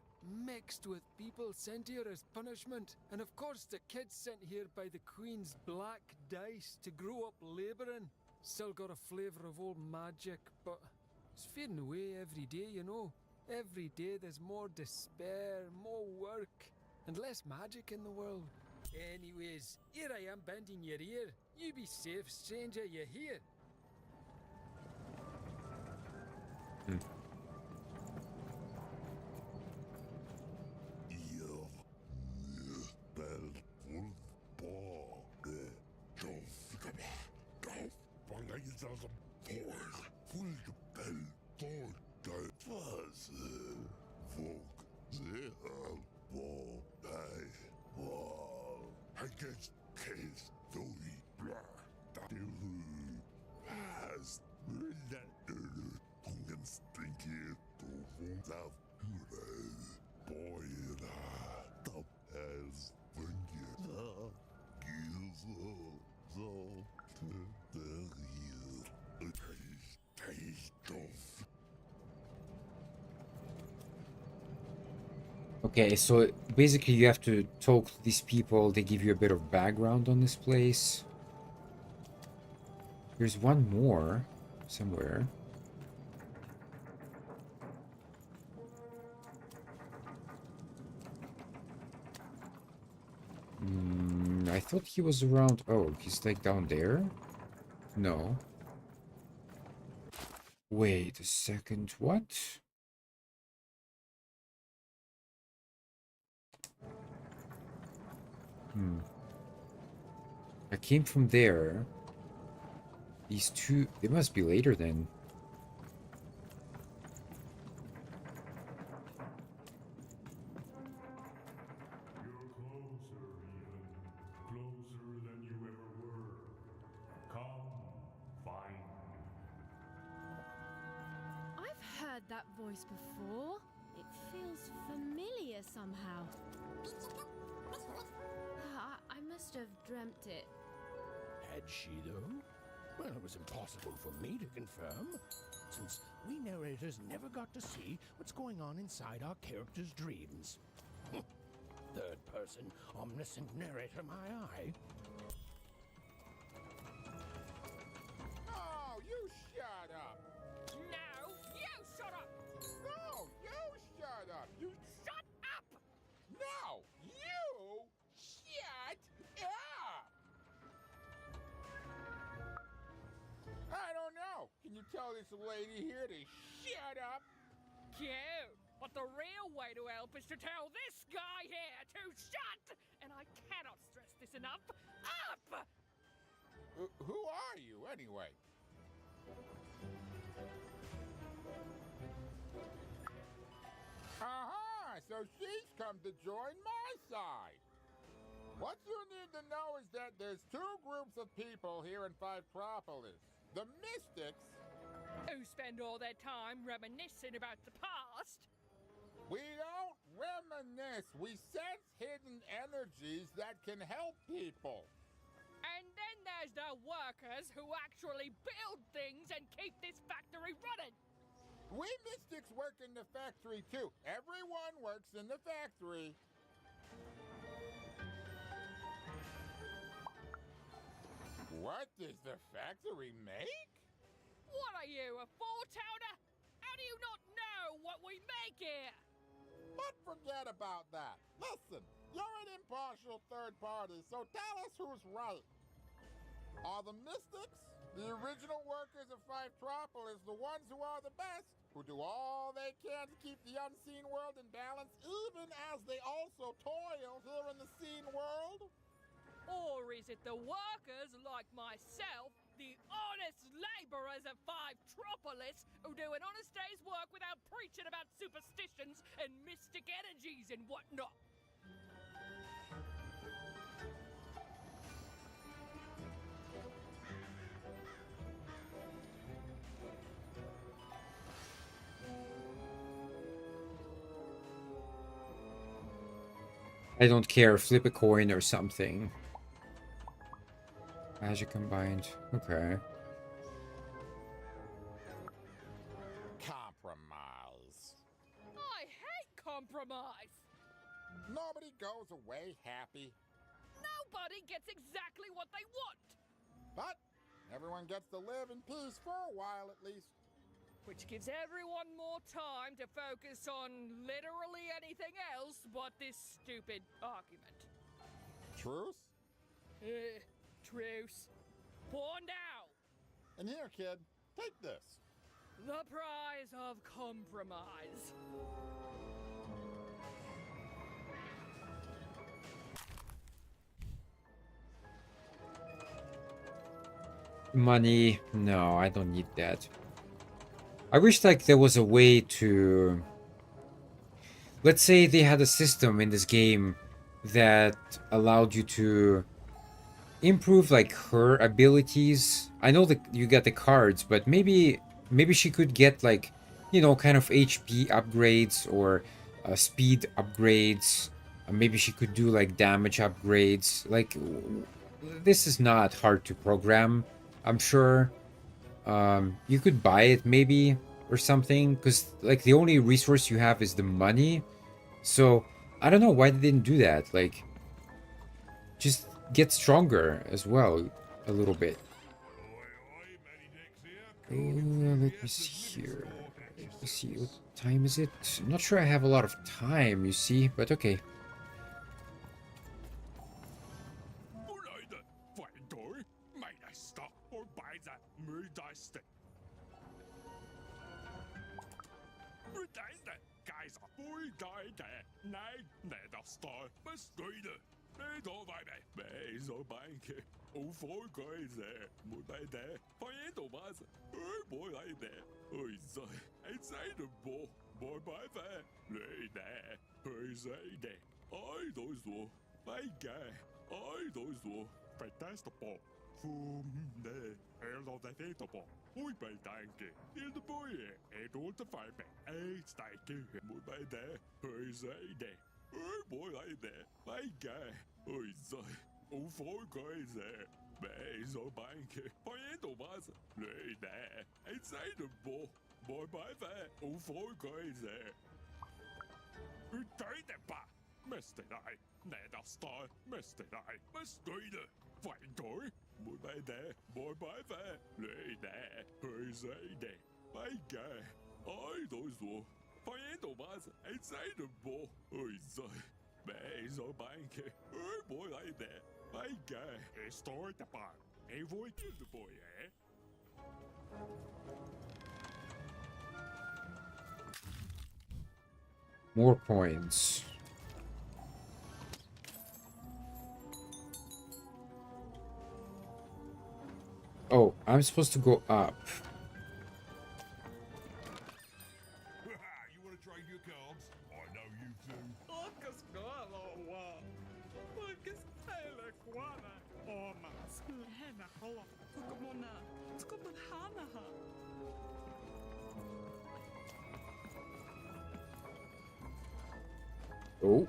mixed with people sent here as punishment. And of course the kids sent here by the Queen's black dice to grow up labouring. Still got a flavour of old magic, but it's fading away every day, you know. Every day there's more despair, more work, and less magic in the world. Anyways, here I am bending your ear. You be safe, stranger, you hear? Okay, so basically you have to talk to these people. They give you a bit of background on this place. There's one more somewhere. I thought he was around. Oh, he's like down there? No. Wait a second. What? I came from there. These two, they must be later then. You're closer, even. Closer than you ever were. Come, find me. I've heard that voice before. It feels familiar somehow. I must have dreamt it. Had she, though? Well, it was impossible for me to confirm, since we narrators never got to see what's going on inside our characters' dreams. Third-person, omniscient narrator, my eye. Oh, you shut up! No, you shut up! No, you shut up! You Shut up! No, you shut up! I don't know. Can you tell this lady here to shut up? Cute. But the real way to help is to tell this guy here to shut! And I cannot stress this enough. Up! Who are you, anyway? Aha! So she's come to join my side. What you need to know is that there's two groups of people here in Fivetropolis. The Mystics, Who spend all their time reminiscing about the past. we don't reminisce. We sense hidden energies that can help people. then there's the workers who actually build things and keep this factory running. We mystics work in the factory too. Everyone works in the factory. What does the factory make? What are you, a foretowner? How do you not know what we make here? But forget about that. Listen, you're an impartial third party, so tell us who's right. Are the mystics, the original workers of Fivetropolis, the ones who are the best, who do all they can to keep the unseen world in balance, even as they also toil here in the seen world? Or is it the workers like myself, the honest laborers of Fivetropolis, who do an honest day's work without preaching about superstitions and mystic energies and whatnot? I don't care. Flip a coin or something. Magic combined. Okay. Compromise. I hate compromise. Nobody goes away happy. Nobody gets exactly what they want. But everyone gets to live in peace for a while at least. Which gives everyone more time to focus on literally anything else but this stupid argument. Truce? Truce. Born now. And here, kid, take this. The prize of compromise. Money. No, I don't need that. I wish like there was a way to... Let's say they had a system in this game that allowed you to improve like her abilities. I know that you got the cards, but maybe she could get like, you know, kind of HP upgrades or speed upgrades. Maybe she could do like damage upgrades. Like, this is not hard to program, I'm sure. You could buy it maybe or something, because like the only resource you have is the money. So I don't know why they didn't do that. Like, just get stronger as well a little bit. Let me see here. Let me see, what time is it? I'm not sure I have a lot of time, you see, but okay. More coins. Oh, I'm supposed to go up. You want to trade your cards? I know you do. Oh.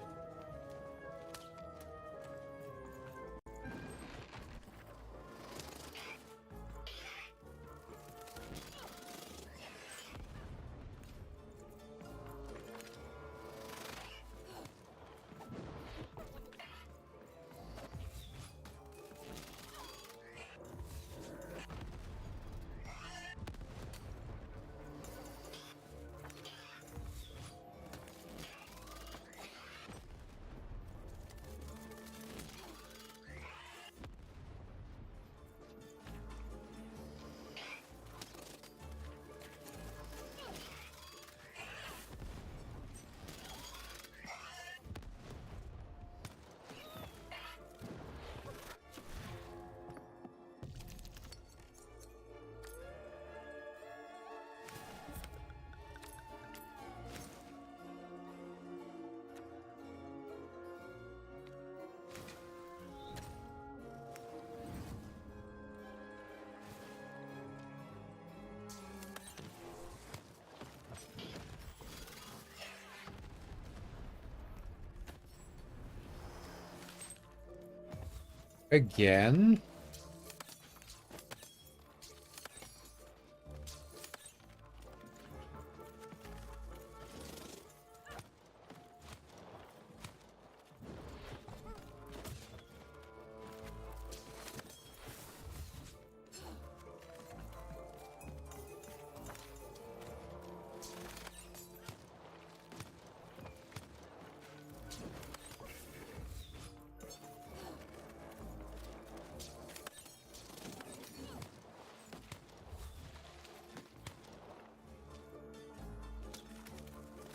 Again?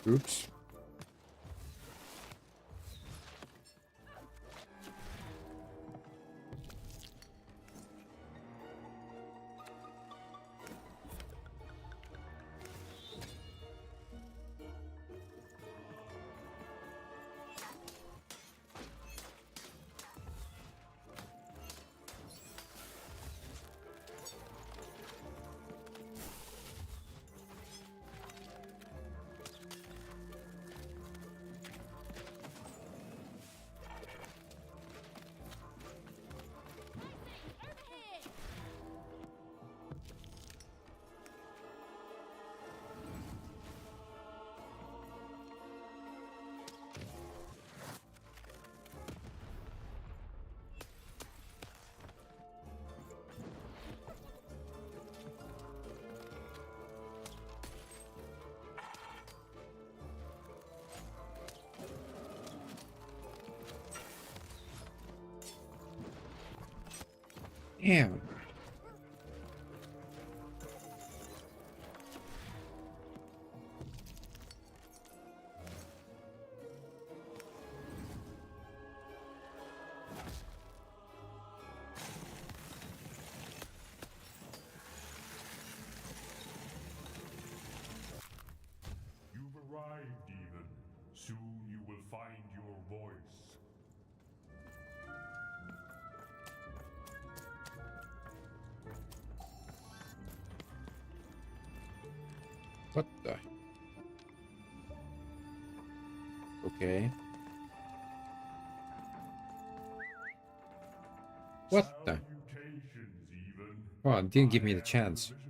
Oops. Damn. You've arrived, even. Soon you will find your voice. What the? Okay. What the? Salutations, even. Well, it didn't give me I the am chance. visionary.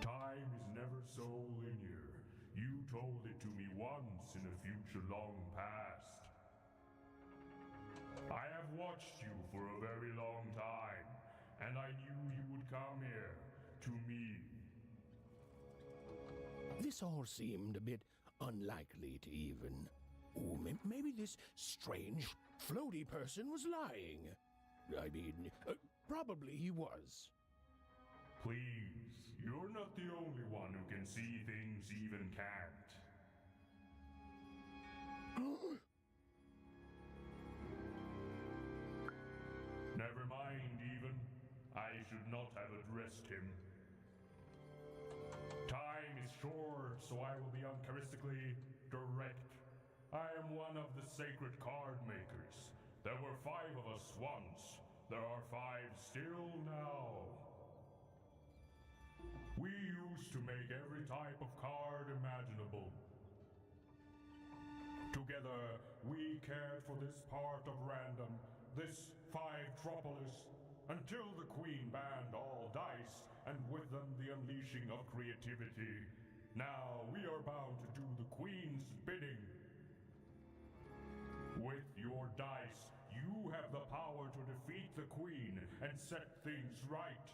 Time is never so linear. You told it to me once in a future long past. I have watched you for a very long time, and I knew you would come here, to me. This all seemed a bit unlikely to even. Ooh, maybe this strange, floaty person was lying. I mean, probably he was. Please, you're not the only one who can see things even can't. Never mind, even. I should not have addressed him. Time is short, so I will be uncharacteristically direct. I am one of the sacred card makers. There were 5 of us once. There are 5 still now. We used to make every type of card imaginable. Together, we cared for this part of random, this 5-tropolis, until the Queen banned all dice, and with them the unleashing of creativity. Now we are bound to do the Queen's bidding. With your dice, you have the power to defeat the Queen and set things right.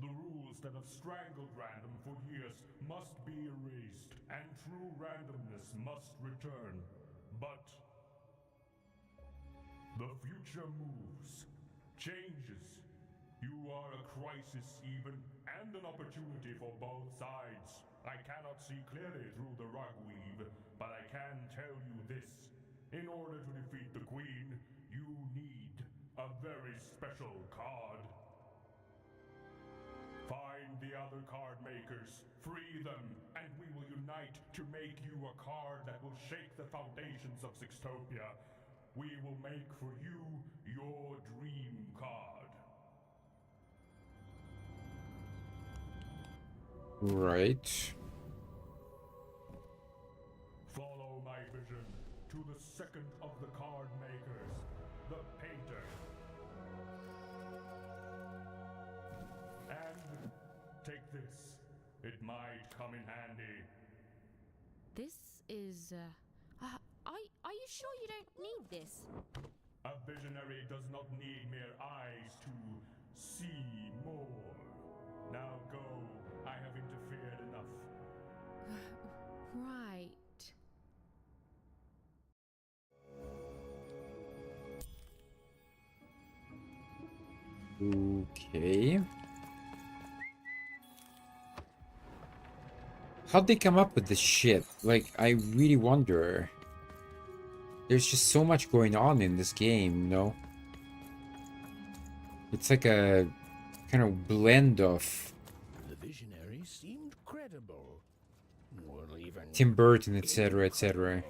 The rules that have strangled random for years must be erased, and true randomness must return. But the future moves, changes. You are a crisis even, and an opportunity for both sides. I cannot see clearly through the rug weave, but I can tell you this. In order to defeat the Queen, you need a very special card. Find the other card makers, free them, and we will unite to make you a card that will shake the foundations of Sextopia. We will make for you your dream card. Right. Follow this. It might come in handy. This is, are you sure you don't need this? A visionary does not need mere eyes to see more. Now go. I have interfered enough. Right. Okay. How'd they come up with this shit? Like, I really wonder. There's just so much going on in this game, you know? It's like a kind of blend of The visionary seemed credible. Well, even Tim Burton, etc., etc.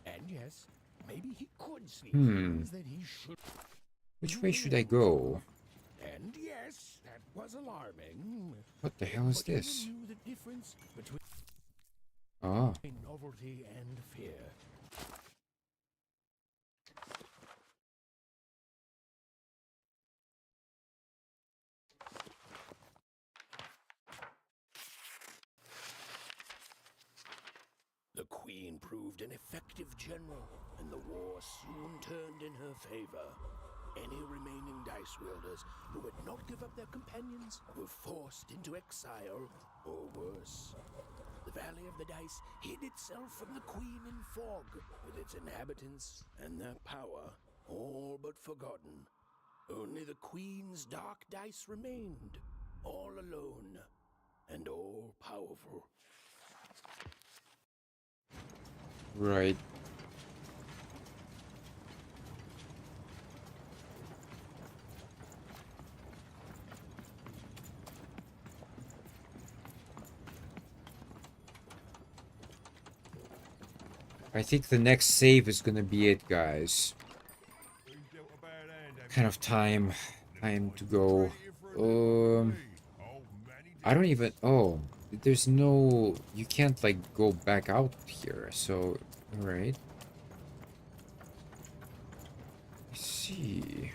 And yes, maybe he could see Hmm. things that he should. Which way should I go? And yes, that was alarming. What the hell is But you this? knew the difference between Ah. novelty and fear. The Queen proved an effective general, and the war soon turned in her favor. Any remaining dice wielders who would not give up their companions were forced into exile, or worse. The Valley of the Dice hid itself from the Queen in fog, with its inhabitants and their power all but forgotten. Only the Queen's dark dice remained, all alone and all powerful. Right. I think the next save is gonna be it, guys. Kind of time to go. I don't even. Oh, there's no. You can't like go back out here. So, all right. Let's see.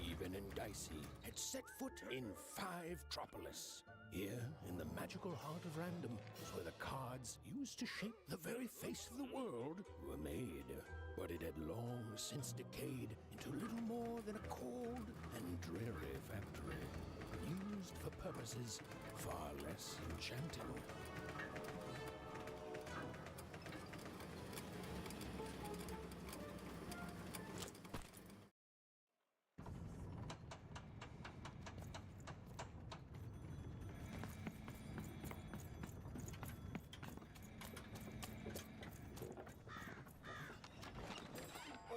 Even and Dicey had set foot in Five Tropolis. Here, in the magical heart of random, was where the cards used to shape the very face of the world were made. But it had long since decayed into little more than a cold and dreary factory, used for purposes far less enchanting.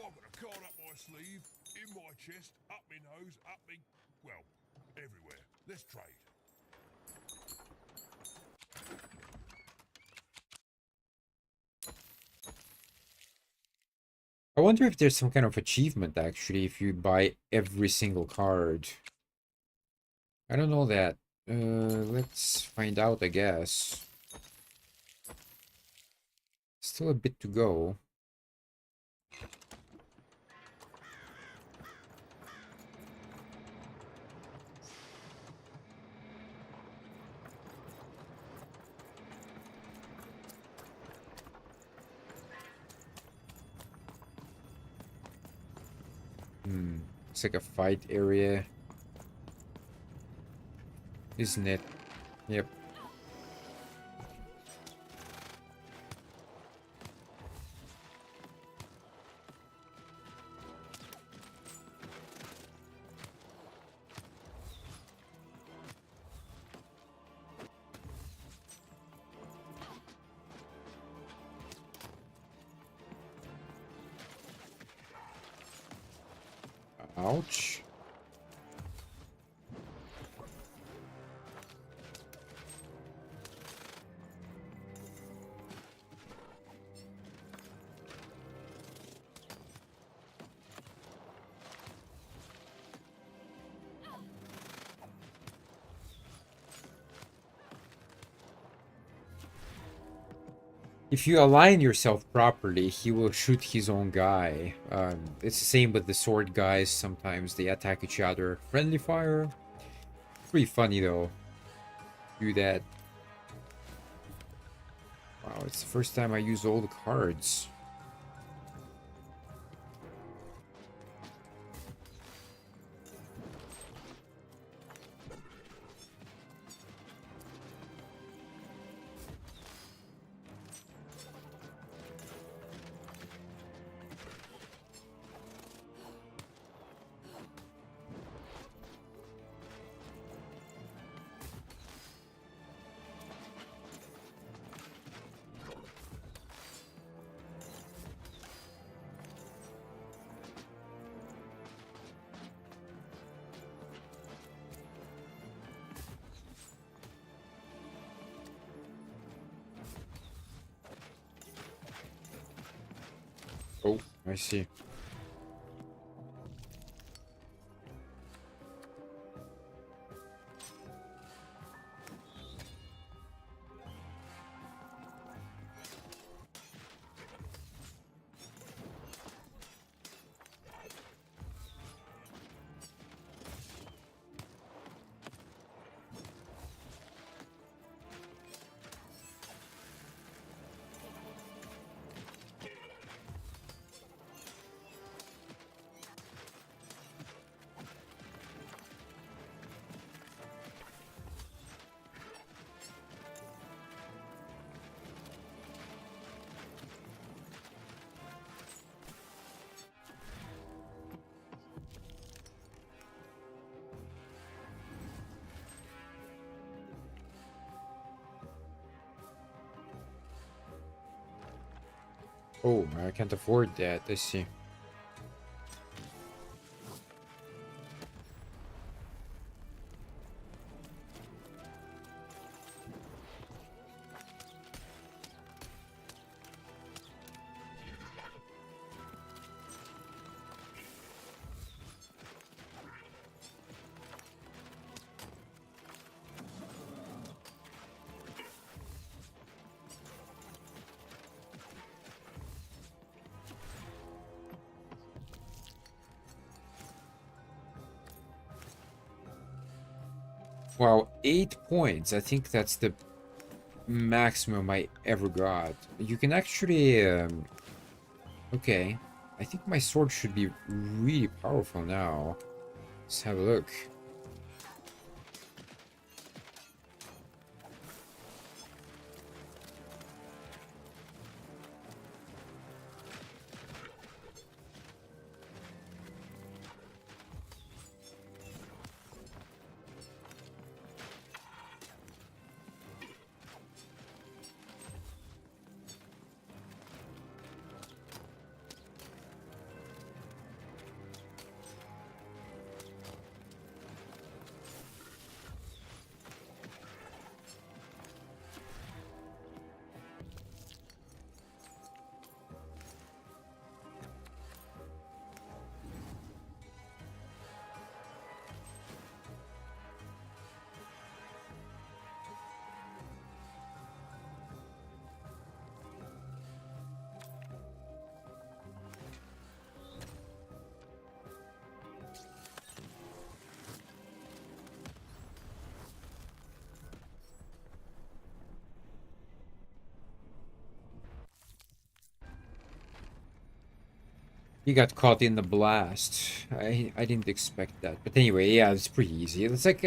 I've got a card up my sleeve, in my chest, up my nose, up me... well, everywhere. Let's trade. I wonder if there's some kind of achievement actually if you buy every single card. I don't know that. Let's find out, I guess. Still a bit to go. It's like a fight area. Isn't it? Yep. Ouch. if you align yourself properly, he will shoot his own guy. It's the same with the sword guys. Sometimes they attack each other. Friendly fire. Pretty funny though. Do that. Wow, it's the first time I use all the cards. Oh, I see. Oh, I can't afford that. I see. Wow, 8 points. I think that's the maximum I ever got. You can actually... okay. I think my sword should be really powerful now. Let's have a look. He got caught in the blast. I didn't expect that. But anyway, yeah, it's pretty easy. It's like...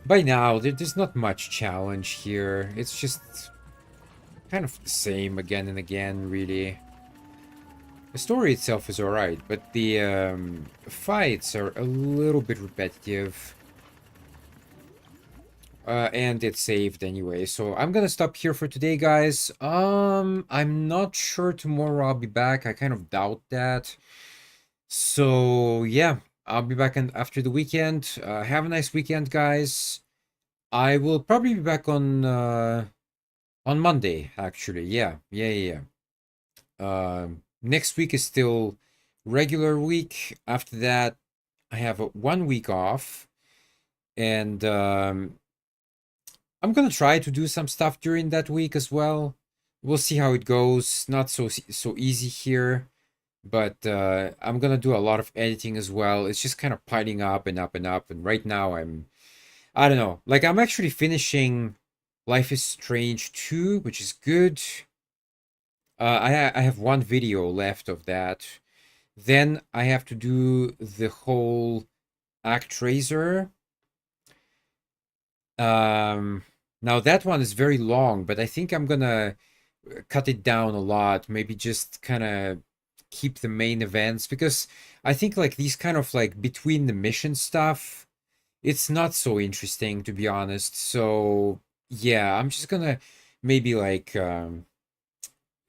by now, there's not much challenge here. It's just kind of the same again and again, really. The story itself is alright, but the fights are a little bit repetitive. And it's saved anyway, so I'm gonna stop here for today, guys. I'm not sure tomorrow I'll be back. I kind of doubt that. So yeah, I'll be back after the weekend. Have a nice weekend, guys. I will probably be back on Monday, actually. Yeah. Next week is still regular week. After that, I have 1 week off, and I'm gonna try to do some stuff during that week as well. we'll see how it goes. Not so easy here, but I'm gonna do a lot of editing as well. It's just kind of piling up and up and up. And right now I don't know. Like I'm actually finishing Life is Strange 2, which is good. I have one video left of that. Then I have to do the whole ActRaiser. Now that one is very long, but I think I'm gonna cut it down a lot. Maybe just kind of keep the main events, because I think like these kind of like between the mission stuff, it's not so interesting, to be honest. So yeah, I'm just gonna maybe like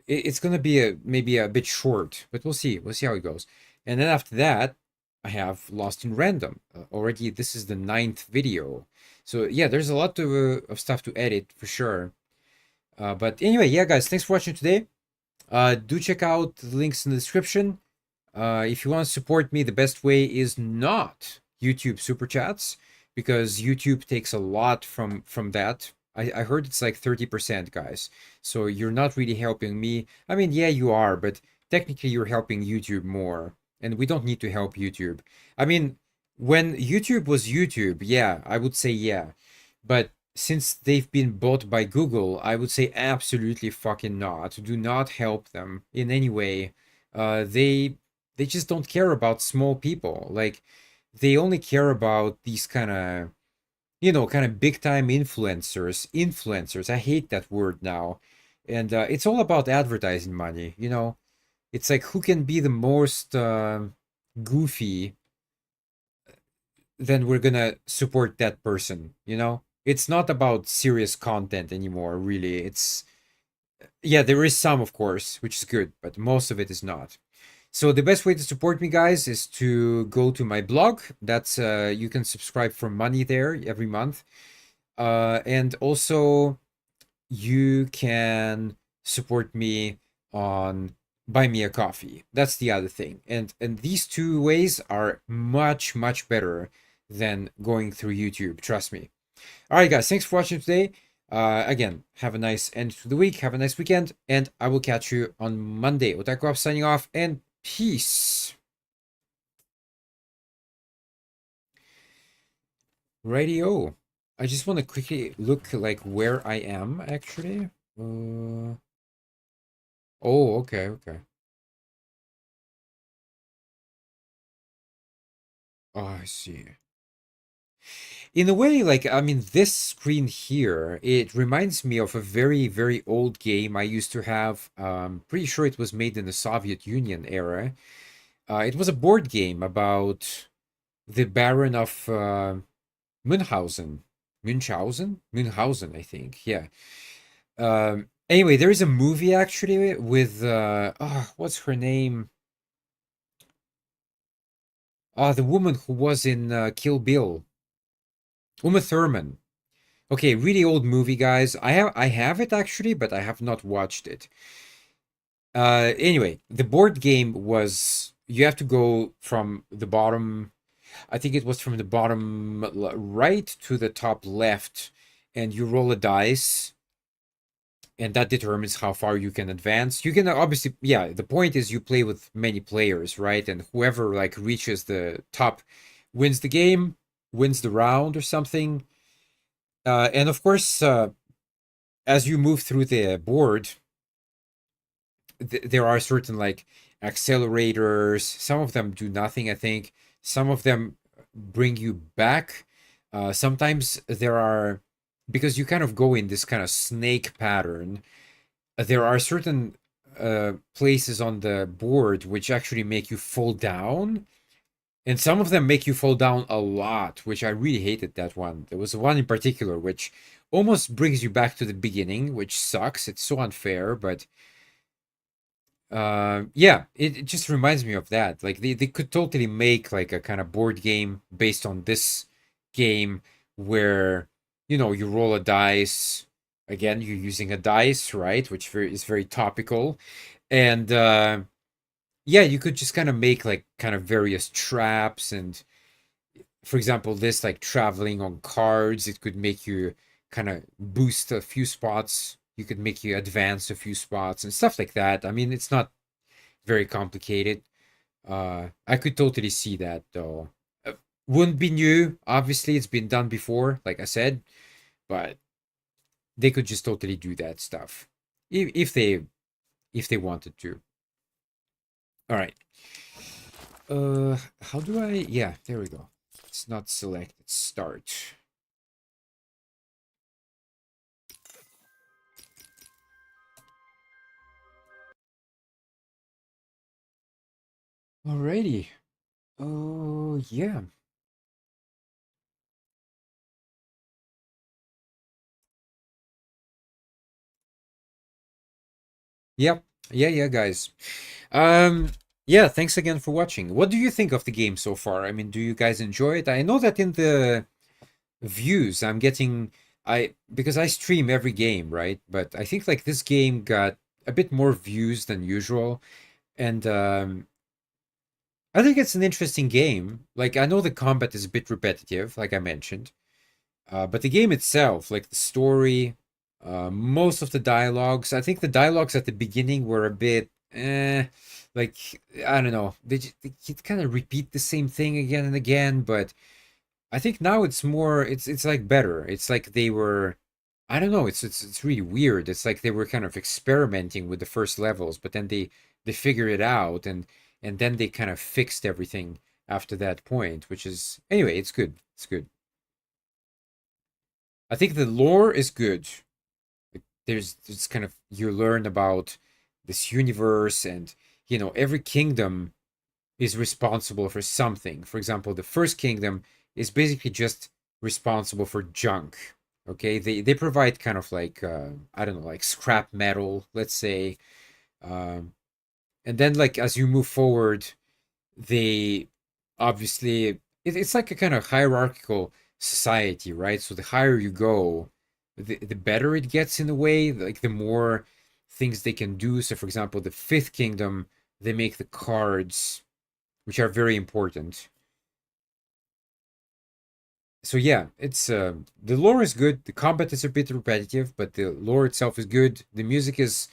it's gonna be maybe a bit short, but we'll see. We'll see how it goes. And then after that, I have Lost in Random. Already, this is the 9th video. So yeah, there's a lot of stuff to edit for sure. But anyway, yeah, guys, thanks for watching today. Do check out the links in the description. If you want to support me, the best way is not YouTube super chats, because YouTube takes a lot from that. I heard it's like 30%, guys. So you're not really helping me. I mean, yeah, you are, but technically you're helping YouTube more. And we don't need to help YouTube. I mean, when YouTube was YouTube, yeah, I would say yeah. But since they've been bought by Google, I would say absolutely fucking not. Do not help them in any way. They just don't care about small people. Like, they only care about these kind of, kind of big time influencers. Influencers. I hate that word now. And it's all about advertising money, It's like who can be the most goofy, then we're gonna support that person. It's not about serious content anymore, really. Yeah, there is some, of course, which is good, but most of it is not. So the best way to support me, guys, is to go to my blog. That's you can subscribe for money there every month. And also you can support me on Buy Me a Coffee. That's the other thing. And these two ways are much, much better than going through YouTube. Trust me. All right, guys, thanks for watching today. Again, have a nice end to the week. Have a nice weekend. And I will catch you on Monday. Otaku Up signing off, and peace. Radio. I just want to quickly look like where I am, actually. Oh, okay, okay. Oh, I see. In a way, like, I mean, this screen here, it reminds me of a very, very old game I used to have. Pretty sure it was made in the Soviet Union era. It was a board game about the Baron of Münchhausen. Münchhausen? Münchhausen, I think. Yeah. Anyway, there is a movie actually with what's her name? The woman who was in Kill Bill. Uma Thurman. Okay, really old movie, guys. I have it actually, but I have not watched it. Anyway, the board game was you have to go from the bottom. I think it was from the bottom right to the top left, and you roll a dice, and that determines how far you can advance. You can obviously, yeah, the point is you play with many players, right? And whoever like reaches the top wins the game, wins the round or something. And of course, as you move through the board, there are certain like accelerators. Some of them do nothing, I think. Some of them bring you back. Sometimes there are, because you kind of go in this kind of snake pattern, there are certain places on the board which actually make you fall down. And some of them make you fall down a lot, which I really hated that one. There was one in particular which almost brings you back to the beginning, which sucks. It's so unfair, but yeah, it just reminds me of that. Like they could totally make like a kind of board game based on this game where you roll a dice. Again, you're using a dice, right? Which is very topical. And yeah, you could just kind of make like kind of various traps. And for example, this like traveling on cards, it could make you kind of boost a few spots you could make you advance a few spots and stuff like that. I mean, it's not very complicated. I could totally see that though. Wouldn't be new. Obviously, it's been done before, like I said, but they could just totally do that stuff if they wanted to. All right. How do I? Yeah, there we go. It's not select. It's start. Alrighty. Oh yeah. Yep. Yeah, guys. Yeah, thanks again for watching. What do you think of the game so far? I mean, do you guys enjoy it? I know that in the views I'm getting, because I stream every game, right? But I think like this game got a bit more views than usual. And I think it's an interesting game. Like I know the combat is a bit repetitive, like I mentioned. But the game itself, like the story, most of the dialogues, I think the dialogues at the beginning were a bit, like I don't know, they kind of repeat the same thing again and again. But I think now it's more, it's like better. It's like they were, I don't know, it's really weird. It's like they were kind of experimenting with the first levels, but then they figured it out, and then they kind of fixed everything after that point, which is anyway, it's good. It's good. I think the lore is good. Like, there's kind of, you learn about this universe, and every kingdom is responsible for something. For example, the first kingdom is basically just responsible for junk. Okay, they provide kind of like I don't know, like scrap metal, let's say. Um, and then like as you move forward, they obviously it's like a kind of hierarchical society, right? So the higher you go, the better it gets in a way, like the more things they can do. So for example, the fifth kingdom, they make the cards, which are very important. So yeah, it's the lore is good. The combat is a bit repetitive, but the lore itself is good. The music is,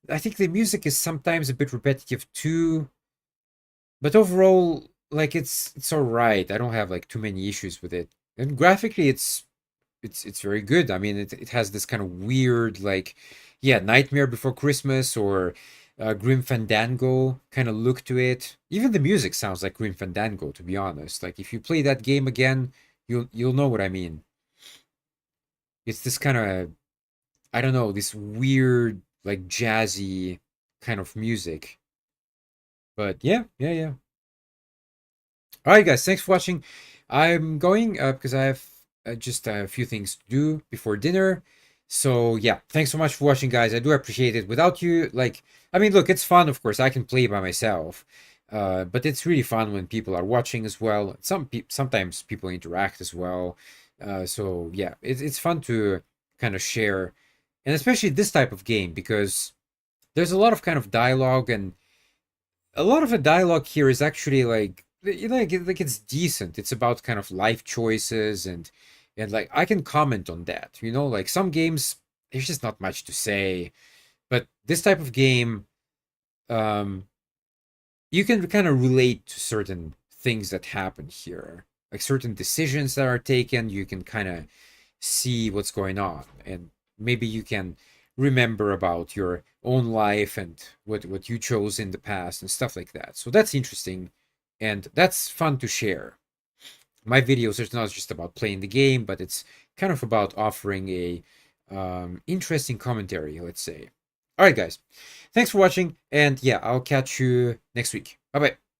I think the music is sometimes a bit repetitive too, but overall, like it's all right. I don't have like too many issues with it. And graphically, it's very good. I mean, it has this kind of weird, like, yeah, Nightmare Before Christmas or Grim Fandango kind of look to it. Even the music sounds like Grim Fandango, to be honest. Like if you play that game again, you'll know what I mean. It's this kind of, I don't know, this weird, like jazzy kind of music. But yeah. All right, guys, thanks for watching. I'm going because I have just a few things to do before dinner. So yeah, thanks so much for watching, guys. I do appreciate it. Without you, like, I mean, look, it's fun, of course. I can play by myself, but it's really fun when people are watching as well. Sometimes people interact as well. So yeah, it's fun to kind of share, and especially this type of game because there's a lot of kind of dialogue, and a lot of the dialogue here is actually like it's decent. It's about kind of life choices, and like I can comment on that. Like some games there's just not much to say, but this type of game, um you can kind of relate to certain things that happen here, like certain decisions that are taken. You can kind of see what's going on, and maybe you can remember about your own life and what you chose in the past and stuff like that. So that's interesting, and that's fun to share. My videos are not just about playing the game, but it's kind of about offering a interesting commentary, let's say. All right, guys, thanks for watching, and yeah, I'll catch you next week. Bye bye.